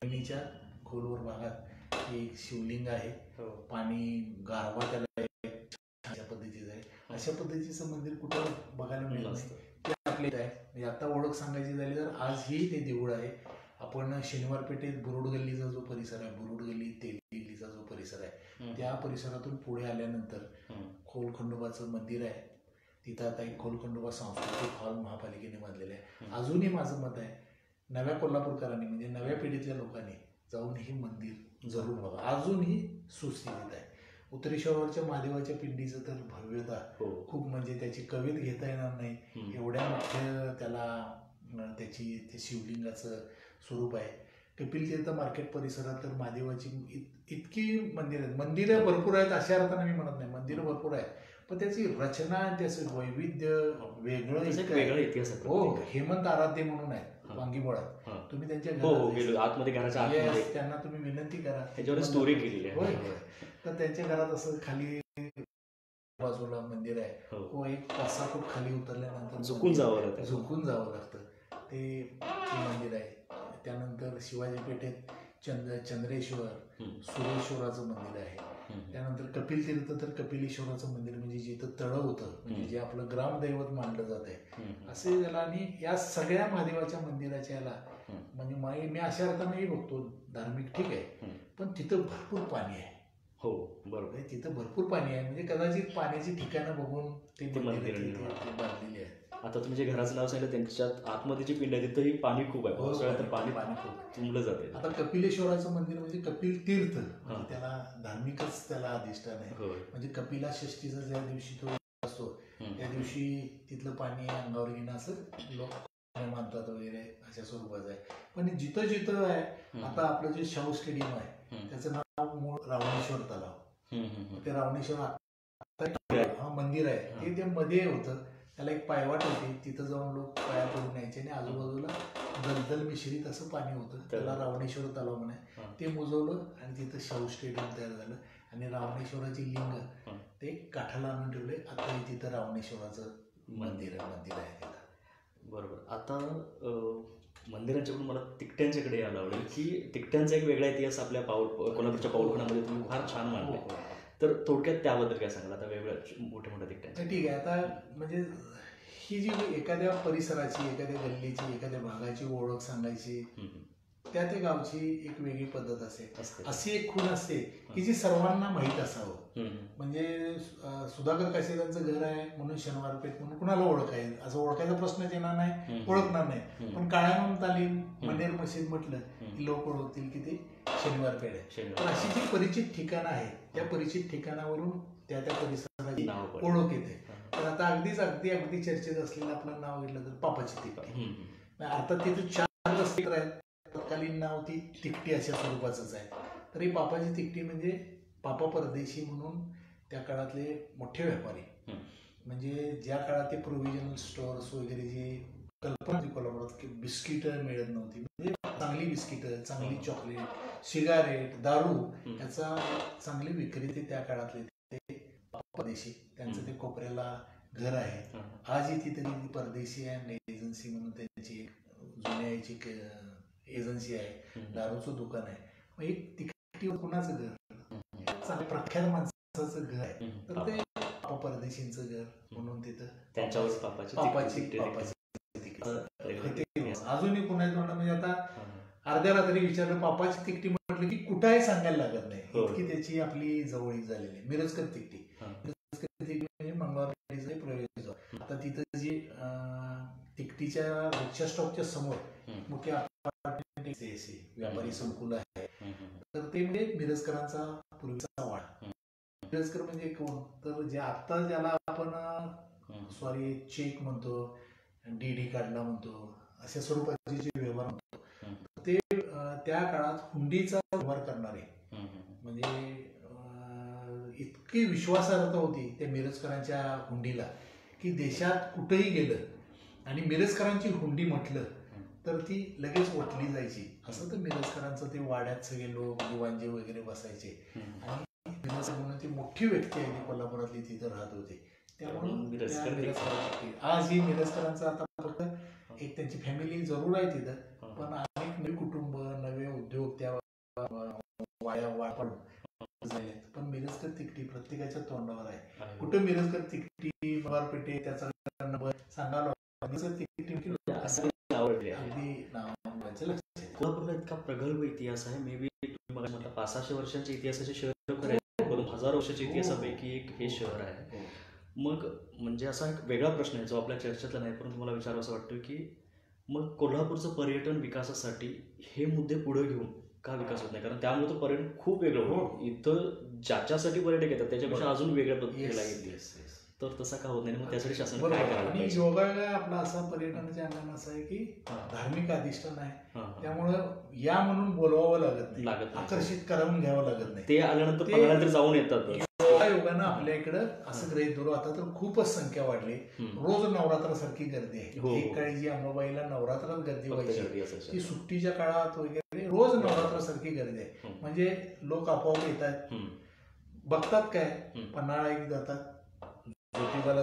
जमिनीच्या खोलवर भागात एक शिवलिंग आहे, पाणी गारवा त्याला अशा पद्धतीचं आहे. अशा पद्धतीचं मंदिर कुठं बघायला मिळत नाही, ते आपले आहे. म्हणजे आता ओळख सांगायची झाली तर आजही ते देऊळ आहे. आपण शनिवार पेठेत बुरुड गल्लीचा जो परिसर आहे, बुरुड गल्ली तेली गल्लीचा जो परिसर आहे, त्या परिसरातून पुढे आल्यानंतर खोल खंडोबाचं मंदिर आहे. तिथं आता एक खोल खंडोबा सांस्कृतिक हॉल महापालिकेने बांधलेला आहे. अजूनही माझं मत आहे, नव्या कोल्हापूरकरांनी म्हणजे नव्या पिढीतल्या लोकांनी जाऊन हे मंदिर जरूर बघा, अजूनही सुस्थितीत आहे. उत्तरेश्वरवरच्या महादेवाच्या पिंडीचं तर भव्यता खूप, म्हणजे त्याची कवित घेता येणार नाही, एवढ्या मोठ्या त्याला त्याची ते शिवलिंगाचं स्वरूप आहे. कपिल तीर्थ मार्केट परिसरात तर महादेवाची इतकी मंदिरं आहेत. मंदिरं भरपूर आहेत अशा अर्थानं मी म्हणत नाही, मंदिरं भरपूर आहेत, पण त्याची रचना, त्याचं वैविध्य वेगळं इतिहास आहे. हो, हेमंत आराध्य म्हणून आहे वांगीबोळात, तुम्ही त्यांच्या घरात त्यांना तुम्ही विनंती करा, स्टोरी केलेली आहे. तर त्यांच्या घरात असं खाली बाजूला मंदिर आहे, हो, एक 5-6 फूट खाली उतरल्यानंतर झुकून जावं लागतं. ते मंदिर आहे. त्यानंतर शिवाजी पेठेत चंद्रेश्वर, सुरेश्वराचं मंदिर आहे. त्यानंतर कपिल तीर्थ तर कपिलेश्वराचं मंदिर, म्हणजे जिथं तळं होतं, म्हणजे जे आपलं ग्रामदैवत मानलं जात आहे असे झालं. आणि या सगळ्या महादेवाच्या मंदिराच्या याला म्हणजे मी अशा अर्थानेही बघतो, धार्मिक ठीक आहे, पण तिथं भरपूर पाणी आहे. हो, बरोबर, तिथं भरपूर पाणी आहे, म्हणजे कदाचित पाण्याची ठिकाणं बघून ते मंदिर बांधलेली आहे. आता तुम्ही जे घराचं नाव सांगितलं त्यांच्यात आतमध्ये जी पिंड आहे तिथंही पाणी खूप आहे, पावसाळ्यात तर पाणी खूप तुंबलं जाते. आता कपिलेश्वराचं मंदिर म्हणजे कपिल तीर्थ, त्याला धार्मिकच त्याला अधिष्ठान आहे. म्हणजे कपिला षष्टीचा ज्या दिवशी तो असतो त्या दिवशी तिथलं पाणी अंगावर घेणं असं लोक मानतात वगैरे, अशा स्वरूपाचं आहे. पण जिथं जिथं आहे, आता आपलं जे शाहू स्टेडियम आहे त्याचं नाव मूळ रावणेश्वर तलाव. ते रावणेश्वर मंदिर आहे, ते त्या मध्ये होतं, त्याला एक पायवाट होती, तिथं जाऊन लोक पाया पडून यायचे आणि आजूबाजूला दलदल मिश्रित असं पाणी होतं, त्याला रावणेश्वर तलाव म्हणे. ते मुजवलं आणि तिथं शाहू स्टेडियम तयार झालं आणि रावणेश्वराची लिंग ते काठाला आणून ठेवले. आता तिथं रावणेश्वराचं मंदिर आहे. बरोबर. आता मंदिरांच्याकडून मला तिकट्यांच्याकडे यायला आवडेल की तिकट्यांचा एक वेगळा इतिहास आपल्या कोल्हापूरच्या पाऊलखुणामध्ये तुम्ही फार छान मांडले. तर थोडक्यात त्याबद्दल काय सांगाल? आता वेगळ्या मोठ्या मोठ्या तिकट्यांच्या. ठीक आहे. आता म्हणजे ही जी एखाद्या परिसराची, एखाद्या गल्लीची, एखाद्या भागाची ओळख सांगायची त्या त्या गावची एक वेगळी पद्धत असते. असते. अशी एक खूण असते की जी सर्वांना माहीत असावं. हम्म. म्हणजे सुधाकर काशीदांचं घर आहे म्हणून शनिवार पेठ म्हणून कुणाला ओळखायचं, असं ओळखायचा प्रश्नच येणार नाही, हम्म. ओळखणार नाही. हम्म. पण काळ्यामाम तालीम मनेर मशीद म्हटलं की लोक ओळखतील की ते शनिवार पेठ आहे. शनिवार. तर अशी जी परिचित ठिकाणं आहेत त्या परिचित ठिकाणावरून त्या त्या परिसराची नाव पडलं. ओळख येते. तर आता अगदी चर्चेत असलेलं आपलं नाव घेतलं तर पापाची तिकटी. हम्म. अर्थात तिथे 4 रस्ते आहेत. तत्कालीन नाव ती तिकटी अशा स्वरूपाचंच आहे. तर ही पापाची तिकटी म्हणजे पापा परदेशी म्हणून त्या काळातले मोठे व्यापारी, म्हणजे ज्या काळात ते प्रोव्हिजनल स्टोअर्स वगैरे जी कल्पना जी कोल्हापुरात की बिस्किटं मिळत नव्हती, म्हणजे चांगली बिस्किटं, चांगली चॉकलेट, सिगारेट, दारू याचा चांगली विक्री ते त्या काळातले ते परदेशी, त्यांचं ते कोपऱ्याला घर आहे. आजही तिथे ती परदेशी अँड एजन्सी म्हणून त्यांची एक जुन्या याची एजन्सी आहे, दारूचं दुकान आहे. मग एक तिकटी कुणाचं घर, चांगल्या प्रख्यात माणसाचं घर आहे. तर ते पापा परदेशींचं घर म्हणून तिथं त्यांच्यावर पापाची अजूनही कुणाचं म्हणणं म्हणजे आता अर्ध्या रात्री विचारलं पापाची तिकटी म्हटलं की कुठंही सांगायला लागत नाही, इतकी त्याची आपली जवळीक झालेली आहे. मिरजकर तिकटी, मिरजकर तिकटी म्हणजे मंगळवार प्रवेश. आता तिथं जी तिकटीच्या रिक्षा स्टॉपच्या समोर मोठी अपार्टमेंट व्यापारी संकुल आहे. तर ते म्हणजे मिरजकरांचा पूर्वीचा वाडा. मिरजकर म्हणजे कोण, तर जे आता ज्याला आपण चेक म्हणतो, डीडी काढला म्हणतो, अशा स्वरूपाचे जे व्यवहार म्हणतो, ते त्या काळात हुंडीचा व्यवहार करणारे, म्हणजे इतकी विश्वासार्हता होती त्या मिरजकरांच्या हुंडीला की देशात कुठेही गेलं आणि मिरजकरांची हुंडी म्हटलं तर ती लगेच ओटली जायची. असं तर मिरजकरांचं ते वाड्यात सगळे लोक दिवाणजी वगैरे बसायचे. आणि मिरजकर म्हणून ती मोठी व्यक्ती आहे जी कोल्हापुरातली तिथं राहत होते. त्यामुळे आज ही मिरजकरांचं आता फक्त एक त्यांची फॅमिली जरूर आहे तिथं, पण अनेक नवी कुटुंब, नवे उद्योग त्या वाड्यात झाले. पण मिरजकर तिकटी प्रत्येकाच्या तोंडावर आहे. कुठं मिरजकर तिकटी बारपेटे त्याचा सांगायला कोल्हापूरला इतका प्रगल्भ इतिहास आहे. मे बी तुम्ही मला म्हटलं 500-600 वर्षांच्या इतिहासाचे शहर खरं आहे, 1000 वर्षाच्या इतिहासापैकी एक हे शहर आहे. मग म्हणजे असा एक वेगळा प्रश्न आहे जो आपल्या चर्चेतला नाही, परंतु मला विचारावं असं वाटतं की मग कोल्हापूरचं पर्यटन विकासासाठी हे मुद्दे पुढे घेऊन का विकास होत नाही? कारण त्यामुळे तो पर्यटन खूप वेगळं होतं. इथं ज्याच्यासाठी पर्यटक येतात त्याच्यापेक्षा अजून वेगळ्या पद्धतीला येते. तर तसं का होत नाही? मग त्यासाठी शासन काय करायला आणि पाहिजे? योगायोग आपला असा पर्यटनाच्या अंगाने असं आहे की धार्मिक अधिष्ठान आहे, त्यामुळं या म्हणून बोलवावं लागत नाही, आकर्षित करावून घ्यावं लागत नाही. ते आल्यानंतर पगडानंतर जाऊन येतात. योगानं आपल्या इकडं असं ग्रहित धरू. आता तर खूपच संख्या वाढली, रोज नवरात्रासारखी गर्दी आहे. एक काळी जी अंबाबाईला नवरात्रात गर्दी व्हायची ती सुट्टीच्या काळात वगैरे रोज नवरात्रासारखी गर्दी आहे. म्हणजे लोक आपोआप येतात, बघतात काय, पन्हाळा एक जातात, ज्योतिबाला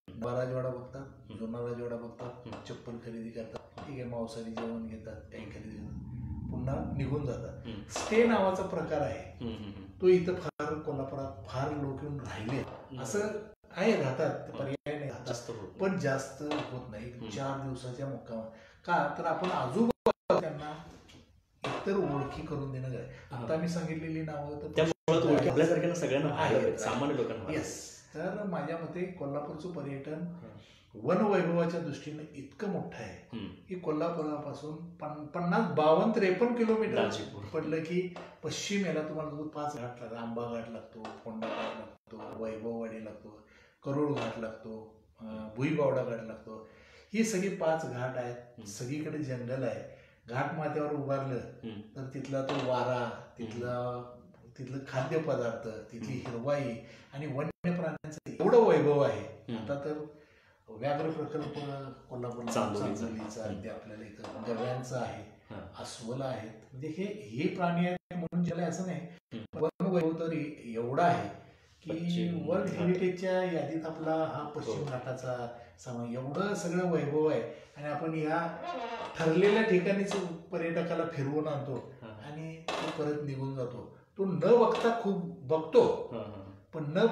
नवा राजवाडा बघतात, जुना राजवाडा बघतात, चप्पल खरेदी करतात, ठीक आहे, मांसाहारी जेवण घेतात, काही खरेदी करतात, पुन्हा निघून जातात. स्टे नावाचा प्रकार आहे, तो इथं फार कोल्हापुरात फार लोक येऊन राहिले. असं आहे, राहतात, पर्याय नाही, जास्त पण जास्त होत नाही. 4 दिवसाच्या मुक्काम का, तर आपण आजूबाजूला त्यांना इतर ओळखी करून देणं गरजेचं. आता मी सांगितलेली नावं तर आपल्यासारख्या सगळ्यांना आहेत, सामान्य लोकांना. येस. तर माझ्या मते कोल्हापूरचं पर्यटन वनवैभवाच्या दृष्टीने इतकं मोठं आहे की कोल्हापुरापासून 52-53 किलोमीटर पडलं की पश्चिमेला तुम्हाला 5 घाट लागतात. आंबा घाट लागतो, फोंडा घाट लागतो, वैभववाडी लागतो, करोड घाट लागतो, भुईबावडा घाट लागतो. ही सगळी 5 घाट आहेत. सगळीकडे जंगल आहे. घाट माथ्यावर उभारलं तर तिथला तो वारा, तिथलं खाद्यपदार्थ, तिथली हिरवाई आणि वन्य प्राण्यांचं एवढं वैभव आहे. आता तर व्याघ्र प्रकल्प कोल्हापूर चांदोलीचा अगदी आपल्याला इथं गव्यांचा आहे, अस्वल आहेत, म्हणजे हे प्राणी आहेत म्हणून ज्याला असं नाही. वन वैभव तर एवढा आहे की वर्ल्ड हेरिटेजच्या यादीत आपला हा पश्चिम घाटाचा समावेश, एवढं सगळं वैभव आहे. आणि आपण या ठरलेल्या ठिकाणीच पर्यटकाला फिरवून आणतो आणि तो परत निघून जातो. तो न बघता खूप बघतो, पण न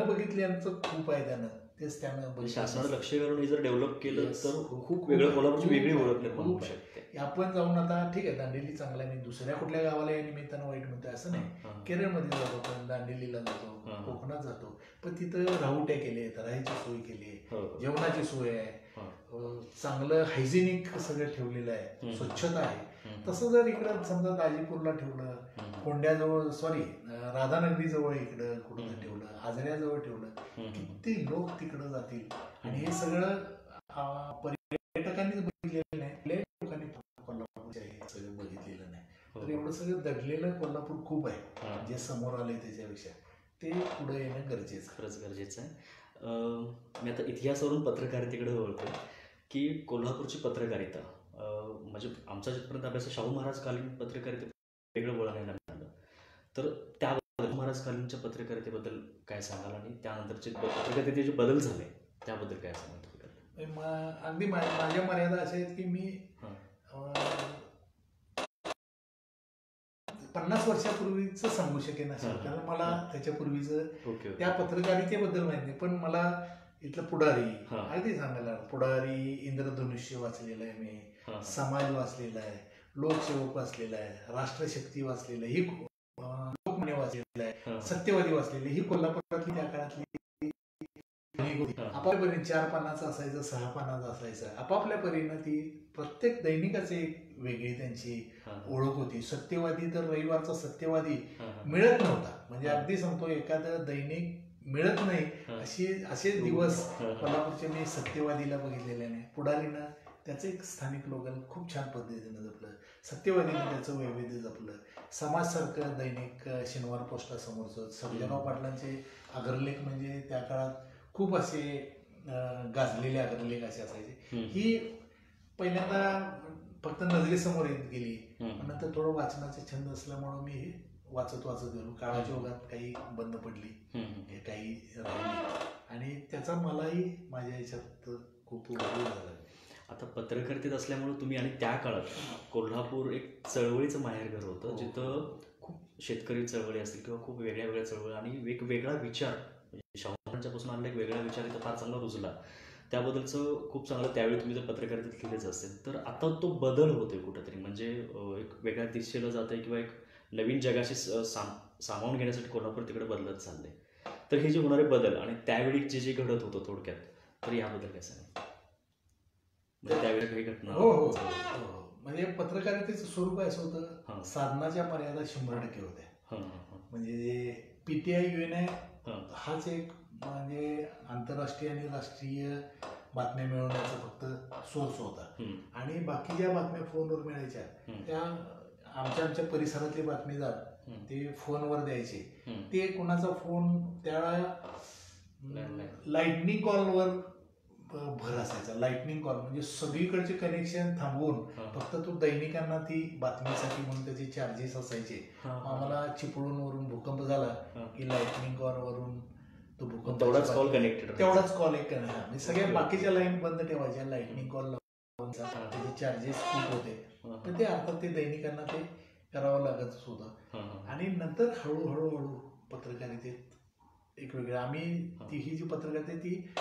बघितल्याचं खूप आहे त्यानं. तेच त्यानं शासनानं लक्ष घालून जर डेव्हलप केलं तर खूप वेगळं कोल्हापूरची वेगळी ओळख निर्माण होऊ शकते. की आपण जाऊन आता ठीक आहे दांडेली चांगला आहे, मी दुसऱ्या कुठल्या गावाला या निमित्तानं वाईट म्हणतोय असं नाही. केरळमध्ये जातो आपण, दांडेलीला जातो, कोकणात जातो, पण तिथं राहुट्या केले, राहायची सोय केली, जेवणाची सोय आहे, चांगलं हायजेनिक सगळं ठेवलेलं आहे, स्वच्छता आहे. तसं जर इकडं समजा दाजीपूरला ठेवलं, कोंड्याजवळ राधानगरीजवळ इकडं कुठं ठेवलं, आजऱ्याजवळ ठेवलं, किती लोक तिकडं जातील. आणि हे सगळं पर्यटकांनीच बघितलेलं नाही, आपल्या लोकांनी कोल्हापूरच्या हे सगळं बघितलेलं नाही. तर एवढं सगळं दडलेलं कोल्हापूर खूप आहे, जे समोर आले त्याच्यापेक्षा ते पुढे येणं गरजेचं, खरंच गरजेचं आहे. मी आता इतिहासावरून पत्रकारितेकडे वळतो की कोल्हापूरची पत्रकारिता म्हणजे आमचा जिथपर्यंत अभ्यास शाहू महाराज कालीन पत्रकारिते वेगळं वळण आलं, तर त्याबद्दल महाराज कालीनच्या पत्रकारितेबद्दल काय सांगाल आणि त्यानंतरचे पत्रकारितेचे जे बदल झाले त्याबद्दल काय सांगाल? अगदी माझ्या मर्यादा अशा आहेत की मी 50 वर्षापूर्वीच सांगू शकेन असं, कारण मला त्याच्यापूर्वीचं त्या पत्रकारितेबद्दल माहिती नाही. पण मला इथलं पुढारी अगदी सांगायला, पुढारी, इंद्रधनुष्य वाचलेलं आहे मी, समाज वाचलेला आहे, लोकसेवक वाचलेला आहे, राष्ट्रशक्ती वाचलेलं आहे, ही लोकमान्य वाचलेलं आहे, सत्यवादी वाचलेले, ही कोल्हापुरातली त्या काळातली आपापल्या परीने 4 पानाचं असायचं, 6 पानाचं असायचं. आपापल्या परीनं ती प्रत्येक दैनिकाची एक वेगळी त्यांची ओळख होती. सत्यवादी तर रविवारचा सत्यवादी मिळत नव्हता, म्हणजे अगदी सांगतो एखादं दैनिक मिळत नाही असे दिवस कोल्हापूरचे मी सत्यवादीला बघितलेले नाही. पुढारीनं त्याचं एक स्थानिक लोकल खूप छान पद्धतीनं जपलं, सत्यवादीनं त्याचं वैविध्य जपलं. समाजसारखं दैनिक शनिवार पोस्टासमोरचं सर्जेराव पाटलांचे अग्रलेख म्हणजे त्या काळात खूप असे गाजलेले अग्रलेख असे असायचे. ही पहिल्यांदा फक्त नजरेसमोर येत गेली, नंतर थोडं वाचनाचे छंद असल्यामुळं मी वाचत गेलो. काळाच्या ओघात काही बंद पडली, काही राहिली, आणि त्याचा मलाही माझ्या ह्याच्यात खूप उपयोग झाला. आता पत्रकारितेत असल्यामुळे तुम्ही आणि त्या काळात कोल्हापूर एक चळवळीचं माहेरघर होतं, जिथं खूप शेतकरी चळवळी असतील किंवा खूप वेगळ्या वेगळ्या चळवळी आणि वेगवेगळा विचार, शाहूंच्यापासून आलेला एक वेगळा विचार इथं फार चांगला रुजला. त्याबद्दलचं खूप चांगलं त्यावेळी तुम्ही जर पत्रकारितेत लिहिलेच असेल, तर आता तो बदल होतोय कुठेतरी, म्हणजे एक वेगळ्या दिशेला जात आहे किंवा एक नवीन जगाशी सामावून घेण्यासाठी कोल्हापूर तिकडे बदलत चाललंय. तर हे जे होणारे बदल आणि त्यावेळी जे घडत होतं थोडक्यात, तर याबद्दल काय सांगा? त्यावेळी काही घटना? हो, म्हणजे पत्रकारितेचं स्वरूप असं होतं, साधनाच्या मर्यादा 100% होत्या. म्हणजे पीटीआय युएनआय हाच एक म्हणजे आंतरराष्ट्रीय आणि राष्ट्रीय बातम्या मिळवण्याचा फक्त सोर्स होता, आणि बाकी ज्या बातम्या फोनवर मिळायच्या त्या आमच्या परिसरातले बातमीदार ते फोनवर द्यायचे. ते कोणाचा फोन त्यावेळेला लाईटनिंग कॉलवर भर असायचा. लाईटनिंग कॉल म्हणजे सगळीकडचे कनेक्शन थांबवून फक्त तो दैनिकांना ती बातमीसाठी म्हणून त्याचे चार्जेस असायचे. आम्हाला चिपळूणवरून भूकंप झाला की लाईटनिंग कॉलवरून तो भूकंप तेवढाच कॉल एक म्हणजे सगळ्या बाकीच्या लाईन बंद ठेवायच्या, लाईटनिंग कॉल त्याचे चार्जेस खूप होते, पण ते अर्थात ते दैनिकांना ते करावं लागतच होतं. आणि नंतर हळूहळू पत्रकारितेत एक वेगळं आम्ही ही जी पत्रकारिता ती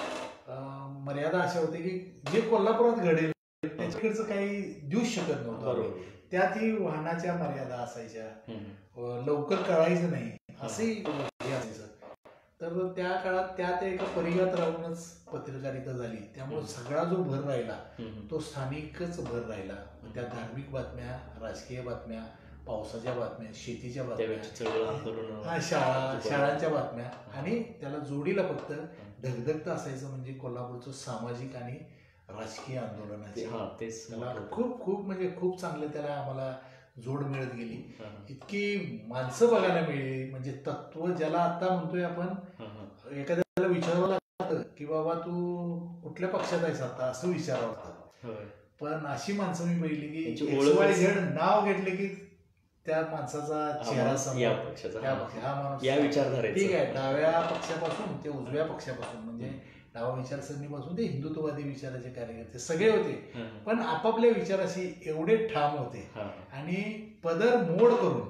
मर्यादा अशा होते की जे कोल्हापुरात घडेल त्याच्याकडचं काही देऊच शकत नव्हतं. त्यात ही वाहनाच्या मर्यादा असायच्या, लवकर कळायचं नाही असंही असायचं. तर त्या काळात त्या एका परिघात राहूनच पत्रकारिता झाली. त्यामुळे सगळा जो भर राहिला तो स्थानिकच भर राहिला. त्या धार्मिक बातम्या, राजकीय बातम्या, पावसाच्या बातम्या, शेतीच्या बातम्या, शाळांच्या बातम्या, आणि त्याला जोडीला फक्त धगधगत असायचं म्हणजे कोल्हापूरचं सामाजिक आणि राजकीय आंदोलनाचे. खूप म्हणजे खूप चांगलं त्याला आम्हाला जोड मिळत गेली. इतकी माणसं बघायला मिळाली, म्हणजे तत्व ज्याला आता म्हणतोय आपण, एखाद्याला विचारावं लागतं की बाबा तू कुठल्या पक्षात आहेस आता, असं विचारावं लागतं. पण अशी माणसं मी पाहिली की नाव घेतले की त्या माणसाचा चेहरा समोर, हा माणूस या विचारधारे, ठीक आहे, डाव्या पक्षापासून ते उजव्या पक्षापासून, म्हणजे डावा विचारसरणीपासून ते हिंदुत्ववादी विचाराचे कार्यकर्ते सगळे होते, पण आपापल्या विचाराशी एवढे ठाम होते आणि पदर मोड करून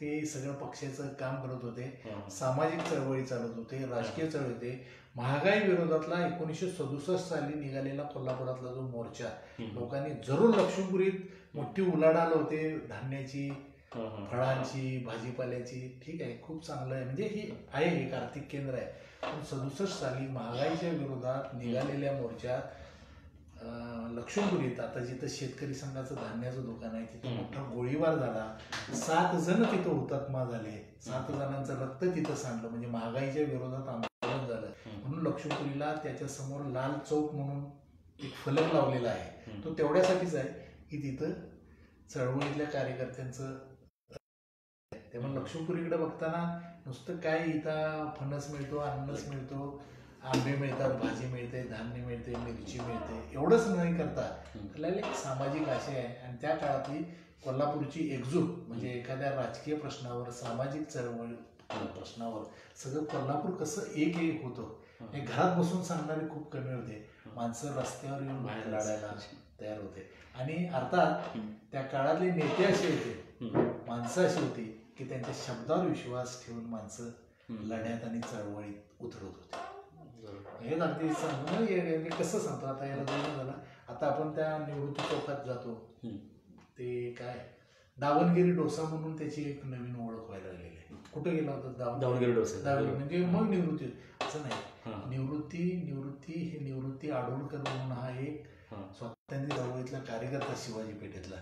ते सगळं पक्षाचं काम करत होते, सामाजिक चळवळी चालत होते, राजकीय चळवळी होते. महागाई विरोधातला 1967 साली निघालेला कोल्हापुरातला जो मोर्चा लोकांनी जरूर लक्ष्मीपुरीत मोठी उलाढाल होते, धान्याची, फळांची, भाजीपाल्याची. ठीक आहे, खूप चांगलं आहे, म्हणजे हे आहे, एक आर्थिक केंद्र आहे. पण 67 साली महागाईच्या विरोधात निघालेल्या मोर्चात लक्ष्मीपुरीत, आता जिथं शेतकरी संघाचं धान्याचं दुकान आहे, तिथं मोठा गोळीबार झाला. 7 जण तिथं हुतात्मा झाले, 7 जणांचं रक्त तिथं सांडलं. म्हणजे महागाईच्या विरोधात आंदोलन झालं. म्हणून लक्ष्मीपुरीला त्याच्या समोर लाल चौक म्हणून एक फलक लावलेला आहे. तो तेवढ्यासाठीच आहे की तिथं चळवळीतल्या कार्यकर्त्यांचं. त्यामुळे लक्ष्मीपुरीकडे बघताना नुसतं काय इथं फणस मिळतो, अननस मिळतो, आंबे मिळतात, भाजी मिळते, धान्य मिळते, मिरची मिळते, एवढंच नाही करता त्याला एक सामाजिक आशय आहे. आणि त्या काळातली कोल्हापूरची एकजूट, म्हणजे एखाद्या राजकीय प्रश्नावर, सामाजिक चळवळ प्रश्नावर सगळं कोल्हापूर कसं एक होतं. हे घरात बसून सांगणारे खूप कमी होते. माणसं रस्त्यावर येऊन लढायला तयार होते. आणि अर्थात त्या काळातले नेते असे होते, माणसं अशी होती की त्यांच्या शब्दावर विश्वास ठेवून माणसं लढ्यात आणि चळवळीत उतरत होते. हे अगदी सांगून कसं सांगतो, आता याला दोन झाला. आता आपण त्या निवृत्ती चौकात जातो, ते काय दावणगिरी डोसा म्हणून त्याची एक नवीन ओळख व्हायला लागलेली आहे. कुठे गेला होता? दावणगिरी डोसा. दावणगिरी म्हणजे मग निवृत्ती असं नाही. निवृत्ती हे निवृत्ती आडोळकर म्हणून हा एक स्वातंत्र्य चळवळीतला कार्यकर्ता शिवाजी पेठेतला.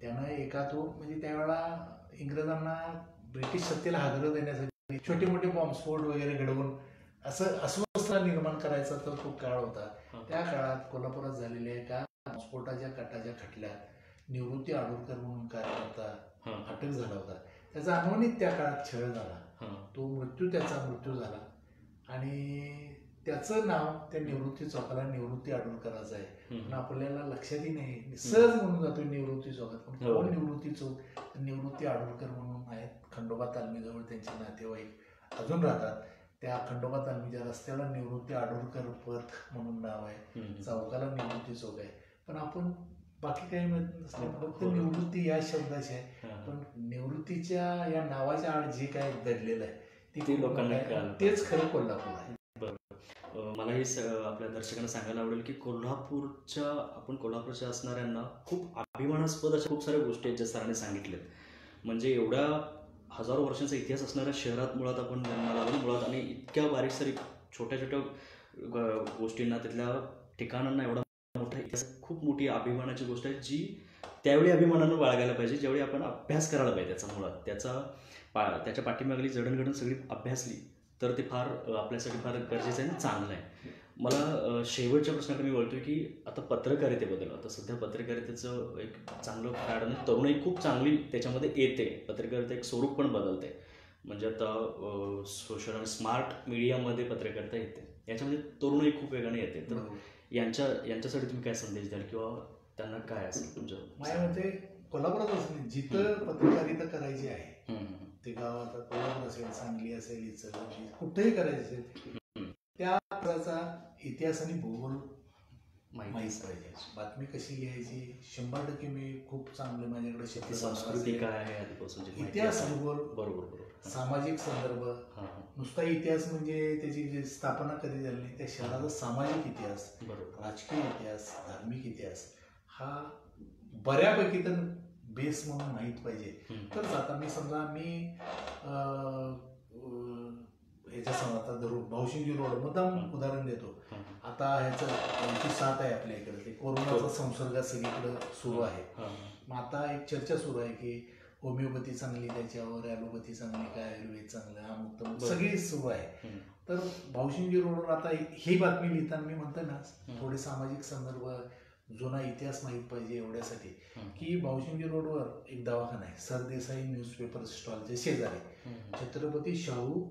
त्यानं एका तो म्हणजे त्यावेळेला इंग्रजांना ब्रिटिश सत्तेला हादरं देण्यासाठी छोटे मोठे बॉम्बस्फोट वगैरे घडवून असं अस्वस्थता निर्माण करायचा तर तो काळ होता. त्या काळात कोल्हापुरात झालेल्या एका स्फोटाच्या कटाच्या खटल्यात निवृत्ती आडोळकर म्हणून कार्यकर्ता अटक झाला होता. त्याचा अनुमानित त्या काळात छळ झाला. तो त्याचा मृत्यू झाला आणि त्याचं नाव त्या निवृत्ती चौकाला निवृत्ती आडोळकराचं आहे. पण आपल्याला लक्षातही नाही, सहज म्हणून जातो निवृत्ती चौकात. पण कोण निवृत्ती चौक? निवृत्ती आडोळकर म्हणून आहेत, खंडोबा तालमीजवळ त्यांचे नातेवाईक अजून राहतात. त्या खंडोबा तालमीच्या रस्त्याला निवृत्ती आडोळकर पथ म्हणून नाव आहे, चौकाला निवृत्ती चौक आहे. पण आपण बाकी काही माहित नसलं, फक्त निवृत्ती या शब्दाची आहे. पण निवृत्तीच्या या नावाच्या आड जे काय दडलेलं आहे ते लोकांना, तेच खरं कोल्हापूर आहे. मलाही आपल्या दर्शकांना सांगायला आवडेल की आपण कोल्हापूरच्या असणाऱ्यांना खूप अभिमानास्पद अशा खूप साऱ्या गोष्टी आहेत ज्या सरांनी सांगितल्यात. म्हणजे एवढ्या हजारो वर्षांचा इतिहास असणाऱ्या शहरात मुळात आपण जन्माला आलो मुळात, आणि इतक्या बारीक सारीक छोट्या छोट्या गोष्टींना, तिथल्या ठिकाणांना एवढा मोठा इतिहास, खूप मोठी अभिमानाची गोष्ट आहे जी त्यावेळी अभिमानानं बाळगायला पाहिजे, ज्यावेळी आपण अभ्यास करायला पाहिजे त्याचा. मुळात त्याच्या पाठीमागली जडणघडण सगळी अभ्यासली तर ते फार आपल्यासाठी फार गरजेचं आहे आणि चांगलं आहे. मला शेवटच्या प्रश्नाकडे मी वळतोय की आता पत्रकारितेबद्दल, आता सध्या पत्रकारितेचं एक चांगलं फॅड आणि तरुणाई खूप चांगली त्याच्यामध्ये येते. पत्रकारिता एक स्वरूप पण बदलते. म्हणजे आता सोशल आणि स्मार्ट मीडियामध्ये पत्रकारिता येते, याच्यामध्ये तरुणाई खूप वेगाने येते. तर यांच्यासाठी तुम्ही काय संदेश द्याल किंवा त्यांना काय असेल तुमच्या? माझ्या मते कोल्हापुरात जिथं पत्रकारिता करायची आहे ते गावात, कोल्हापूर असेल, सांगली असेल, इचलकरंजी, कुठेही करायचं असेल, त्या प्रकारचा इतिहास आणि भूगोल माहीत पाहिजे. बातमी कशी लिहायची 100% मी खूप चांगलं, माझ्याकडे शेती संस्कृती काय आहे आधीपासून, इतिहास, भूगोल, बरोबर, सामाजिक संदर्भ. नुसता इतिहास म्हणजे त्याची जी स्थापना कधी झाली नाही, त्या शहराचा सामाजिक इतिहास, राजकीय इतिहास, धार्मिक इतिहास हा बऱ्यापैकी तर बेस म्हणून माहीत पाहिजे. तर आता मी ह्याच्या समोर आता धरू भाऊसिंगी रोड मुद्दाम उदाहरण देतो. आता ह्याचं 7 आहे आपल्या इकडे, ते कोरोनाचा संसर्ग सगळीकडे सुरू आहे. मग आता एक चर्चा सुरू आहे की होमिओपॅथी चांगली, त्याच्यावर ॲलोपॅथी चांगली, काय आयुर्वेद चांगलं, अमुक तमुक सगळी सुरू आहे. तर भाऊसिंगी रोडवर आता ही बातमी लिहिताना मी म्हणतो ना, थोडे सामाजिक संदर्भ, जुना इतिहास माहीत पाहिजे एवढ्यासाठी की भाऊसिंगी रोडवर एक दवाखाना आहे, सरदेसाई न्यूजपेपर स्टॉलच्या शेजारी छत्रपती शाहू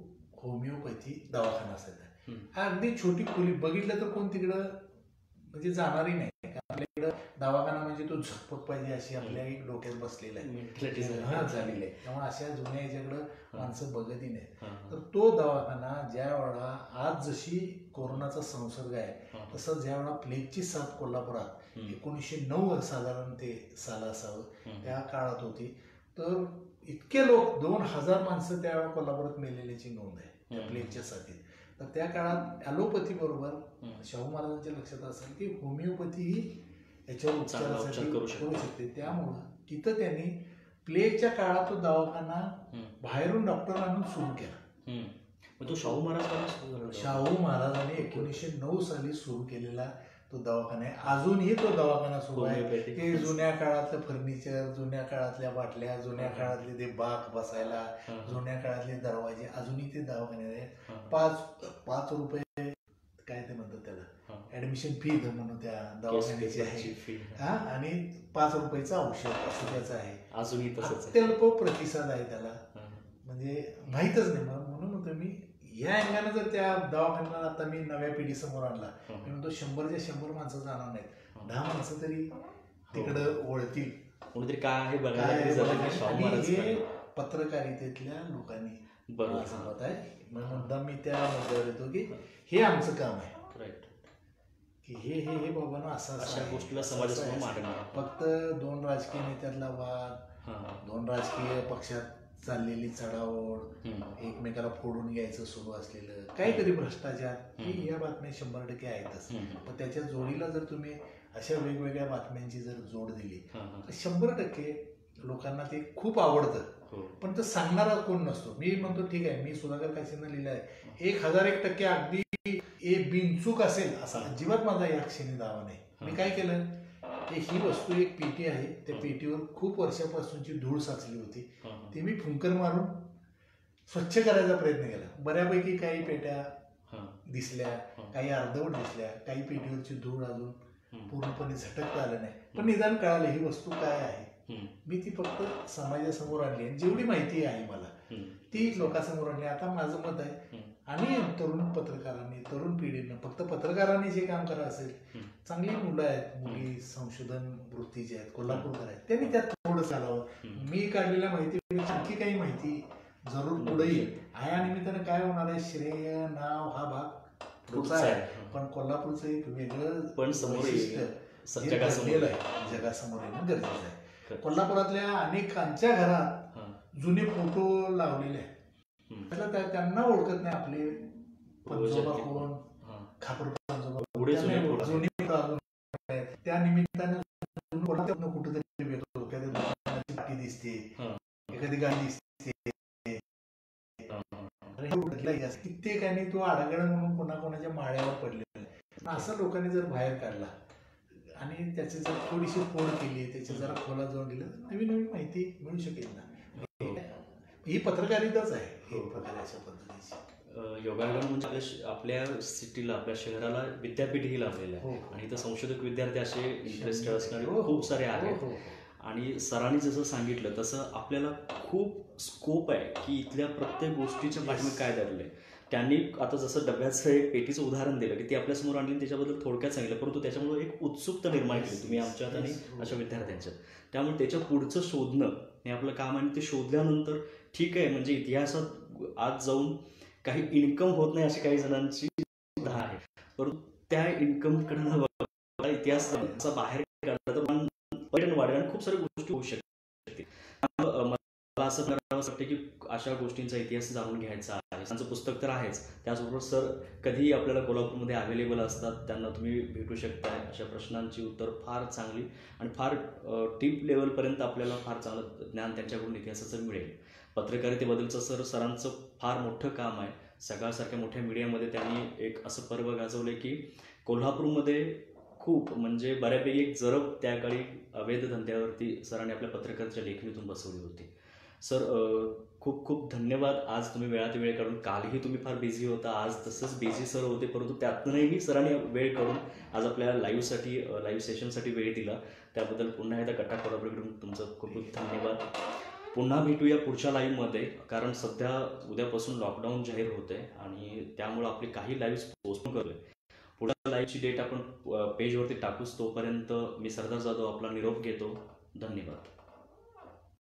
होमिओपॅथी दवाखाना असायचा. हा अगदी छोटी खोली, बघितलं तर कोण तिकडं म्हणजे जाणारही नाही. आपल्याकडं दवाखाना म्हणजे तो झटपट पाहिजे अशी आपल्या एक डोक्यात बसलेला आहे, झालेलं आहे. त्यामुळे अशा जुन्या याच्याकडं माणसं बघतही नाही. तर तो दवाखाना ज्या वेळा, आज जशी कोरोनाचा संसर्ग आहे तसं ज्या वेळा प्लेगची साथ कोल्हापुरात 1909 साधारण ते साल असावं, त्या काळात होती. तर इतके लोक 2000 माणसं त्यावेळेला कोल्हापुरात मेलेल्याची नोंद आहे त्या प्लेगच्या साथीत. तर त्या काळात ॲलोपॅथी बरोबर शाहू महाराजांच्या लक्षात असेल की होमिओपॅथी ही याच्यावर उपचारासाठी करू शकते. त्यामुळं तिथं त्यांनी प्लेगच्या काळात तो दवाखाना बाहेरून डॉक्टर आणून सुरू केला. तो शाहू महाराजांनी 1909 साली सुरू केलेला तो दवाखाना आहे. अजूनही तो दवाखाना सुरू आहे. ते जुन्या काळातलं फर्निचर, जुन्या काळातल्या बाटल्या, जुन्या काळातले ते बाक बसायला, जुन्या काळातले दरवाजे अजूनही ते दवाखाने आहेत. 5 रुपये काय ते म्हणतात त्याला ऍडमिशन फी म्हणून त्या दवाखान्याची आहे हा, आणि 5 रुपयाचं औषध असं त्याचं आहे. अजूनही अत्यल्प प्रतिसाद आहे त्याला, म्हणजे माहीतच नाही. म्हणून म्हणतो मी या अंगाने जर त्या दवाखान्याला आता मी नव्या पिढी समोर आणला, मी म्हणतो 100च्या 100 माणसं जाणार नाहीत, 10 माणसं तरी तिकडं ओळखतील कोणतरी काय आहे बघायला. हे पत्रकारितेतल्या लोकांनी सांगत आहे. मुद्दाम मी त्या मुद्द्यावर येतो की हे आमचं काम आहे की हे बाबांना अशा गोष्टीला समाजासमोर मांडणार. फक्त 2 राजकीय नेत्यातला वाद, 2 राजकीय पक्षात चाललेली चढाओढ, एकमेकाला फोडून घ्यायचं सुरू असलेलं काहीतरी भ्रष्टाचार, ही या बातम्या 100% आहेतच. पण त्याच्या जोडीला जर तुम्ही अशा वेगवेगळ्या बातम्यांची जर जोड दिली तर 100% लोकांना ते खूप आवडतं. पण तो सांगणारा कोण नसतो. मी म्हणतो ठीक आहे, मी सुधाकर काशींना लिहिलं आहे 1001% अगदी बिनचूक असेल असा अजिबात माझा या क्षणी दावा नाही. मी काय केलं, ही वस्तू एक पेटी आहे, त्या पेटीवर खूप वर्षापासूनची धूळ साचली होती, ती मी फुंकर मारून स्वच्छ करायचा प्रयत्न केला. बऱ्यापैकी काही पेट्या दिसल्या, काही अर्धवट दिसल्या, काही पेटीवरची धूळ अजून पूर्णपणे झटकता आलं नाही, पण निदान कळालं ही वस्तू काय आहे. मी ती फक्त समाजासमोर आणली आणि जेवढी माहिती आहे मला ती लोकांसमोर आणली. आता माझं मत आहे, आणि तरुण पत्रकारांनी, तरुण पिढीनं, फक्त पत्रकारांनी जे काम करा असेल, चांगली मुलं आहेत, मुली संशोधन वृत्तीचे आहेत, कोल्हापूरकर आहेत, त्यांनी त्यात थोडं चालावं. मी काढलेल्या माहितीपेक्षा आणखी काही माहिती जरूर पुढे येईल. या निमित्तानं काय होणार आहे, श्रेय नाव हा भाग पुढचा आहे, पण कोल्हापूरचं एक वेगळं पण समोर जगासमोर येणं गरजेचं आहे. कोल्हापुरातल्या अनेकांच्या घरात जुने फोटो लावलेले आहेत, त्यांना ओळखत नाही आपले पंजोबा कोण, खापर पंजोबा जुनी. त्या निमित्तानं कुठेतरी भेटतो, एखादी पाठी दिसते, एखादी गाडी दिसते, कित्येकाने तो आडागड म्हणून कोणाकोणाच्या माळ्यावर पडलेला आहे. असं लोकांनी जर बाहेर काढला आणि त्याची जर थोडीशी फोड केली, त्याची जरा खोला जोड दिलं, नवीन नवीन माहिती मिळू शकेल ना. ही पत्रकारिताच आहे एक प्रकारे अशा पद्धतीची. योगायोगानं म्हणजे आपल्या सिटीला, आपल्या शहराला विद्यापीठही लाभलेलं आहे आणि इथं संशोधक विद्यार्थी असे इंटरेस्टेड असणारे खूप सारे आहेत. आणि सरांनी जसं सांगितलं तसं आपल्याला खूप स्कोप आहे की इथल्या प्रत्येक गोष्टीच्या पाठीमागे काय दडलंय. त्यांनी आता जसं डब्याचं एक पेटीचं उदाहरण दिलं की ती आपल्यासमोर आणली, त्याच्याबद्दल थोडक्यात सांगितलं, परंतु त्याच्यामुळे एक उत्सुकता निर्माण केली तुम्ही आमच्यात आणि अशा विद्यार्थ्यांच्यात. त्यामुळे त्याच्या पुढचं शोधणं हे आपलं काम आहे. ते शोधल्यानंतर ठीक आहे, म्हणजे इतिहासात आज जाऊन काही इन्कम होत नाही अशी काही जणांची आहे, परंतु त्या इन्कमकडनं इतिहास बाहेर काढला तर पर्यटन वाढेल आणि खूप साऱ्या गोष्टी होऊ शकते. मला असं करावं वाटतं की अशा गोष्टींचा इतिहास जाणून घ्यायचा आहे. त्यांचं पुस्तक तर आहेच, त्याचबरोबर सर कधीही आपल्याला कोल्हापूरमध्ये अवेलेबल असतात, त्यांना तुम्ही भेटू शकताय. अशा प्रश्नांची उत्तर फार चांगली आणि फार डीप लेवलपर्यंत आपल्याला फार चांगलं ज्ञान त्यांच्याकडून इतिहासाचं मिळेल. पत्रकारितेबद्दलचं सरांचं फार मोठं काम आहे. सकाळसारख्या मोठ्या मीडियामध्ये त्यांनी एक असं पर्व गाजवलं की कोल्हापूरमध्ये खूप म्हणजे बऱ्यापैकी एक जरब त्या काळी अवैध धंद्यावरती सरांनी आपल्या पत्रकाराच्या लेखणीतून बसवली होती. सर खूप खूप धन्यवाद. आज तुम्ही वेळात वेळ काढून, कालही तुम्ही फार बिझी होता, आज तसंच बिझी सर होते, परंतु त्यातूनही सरांनी वेळ काढून आज आपल्या लाईव्ह सेशनसाठी वेळ दिला. त्याबद्दल पुन्हा एकदा कट्टा कोल्हापूरकडून तुमचं खूप खूप धन्यवाद. पुन्हा भेटूया पुढच्या लाईव्हमध्ये, कारण सध्या उद्यापासून लॉकडाऊन जाहीर होते आणि त्यामुळं आपली काही लाईव्ह पोस्टपोन करूया. पुढच्या लाईव्हची डेट आपण पेजवरती टाकूच. तोपर्यंत मी सरदार जाधव आपला निरोप घेतो. धन्यवाद.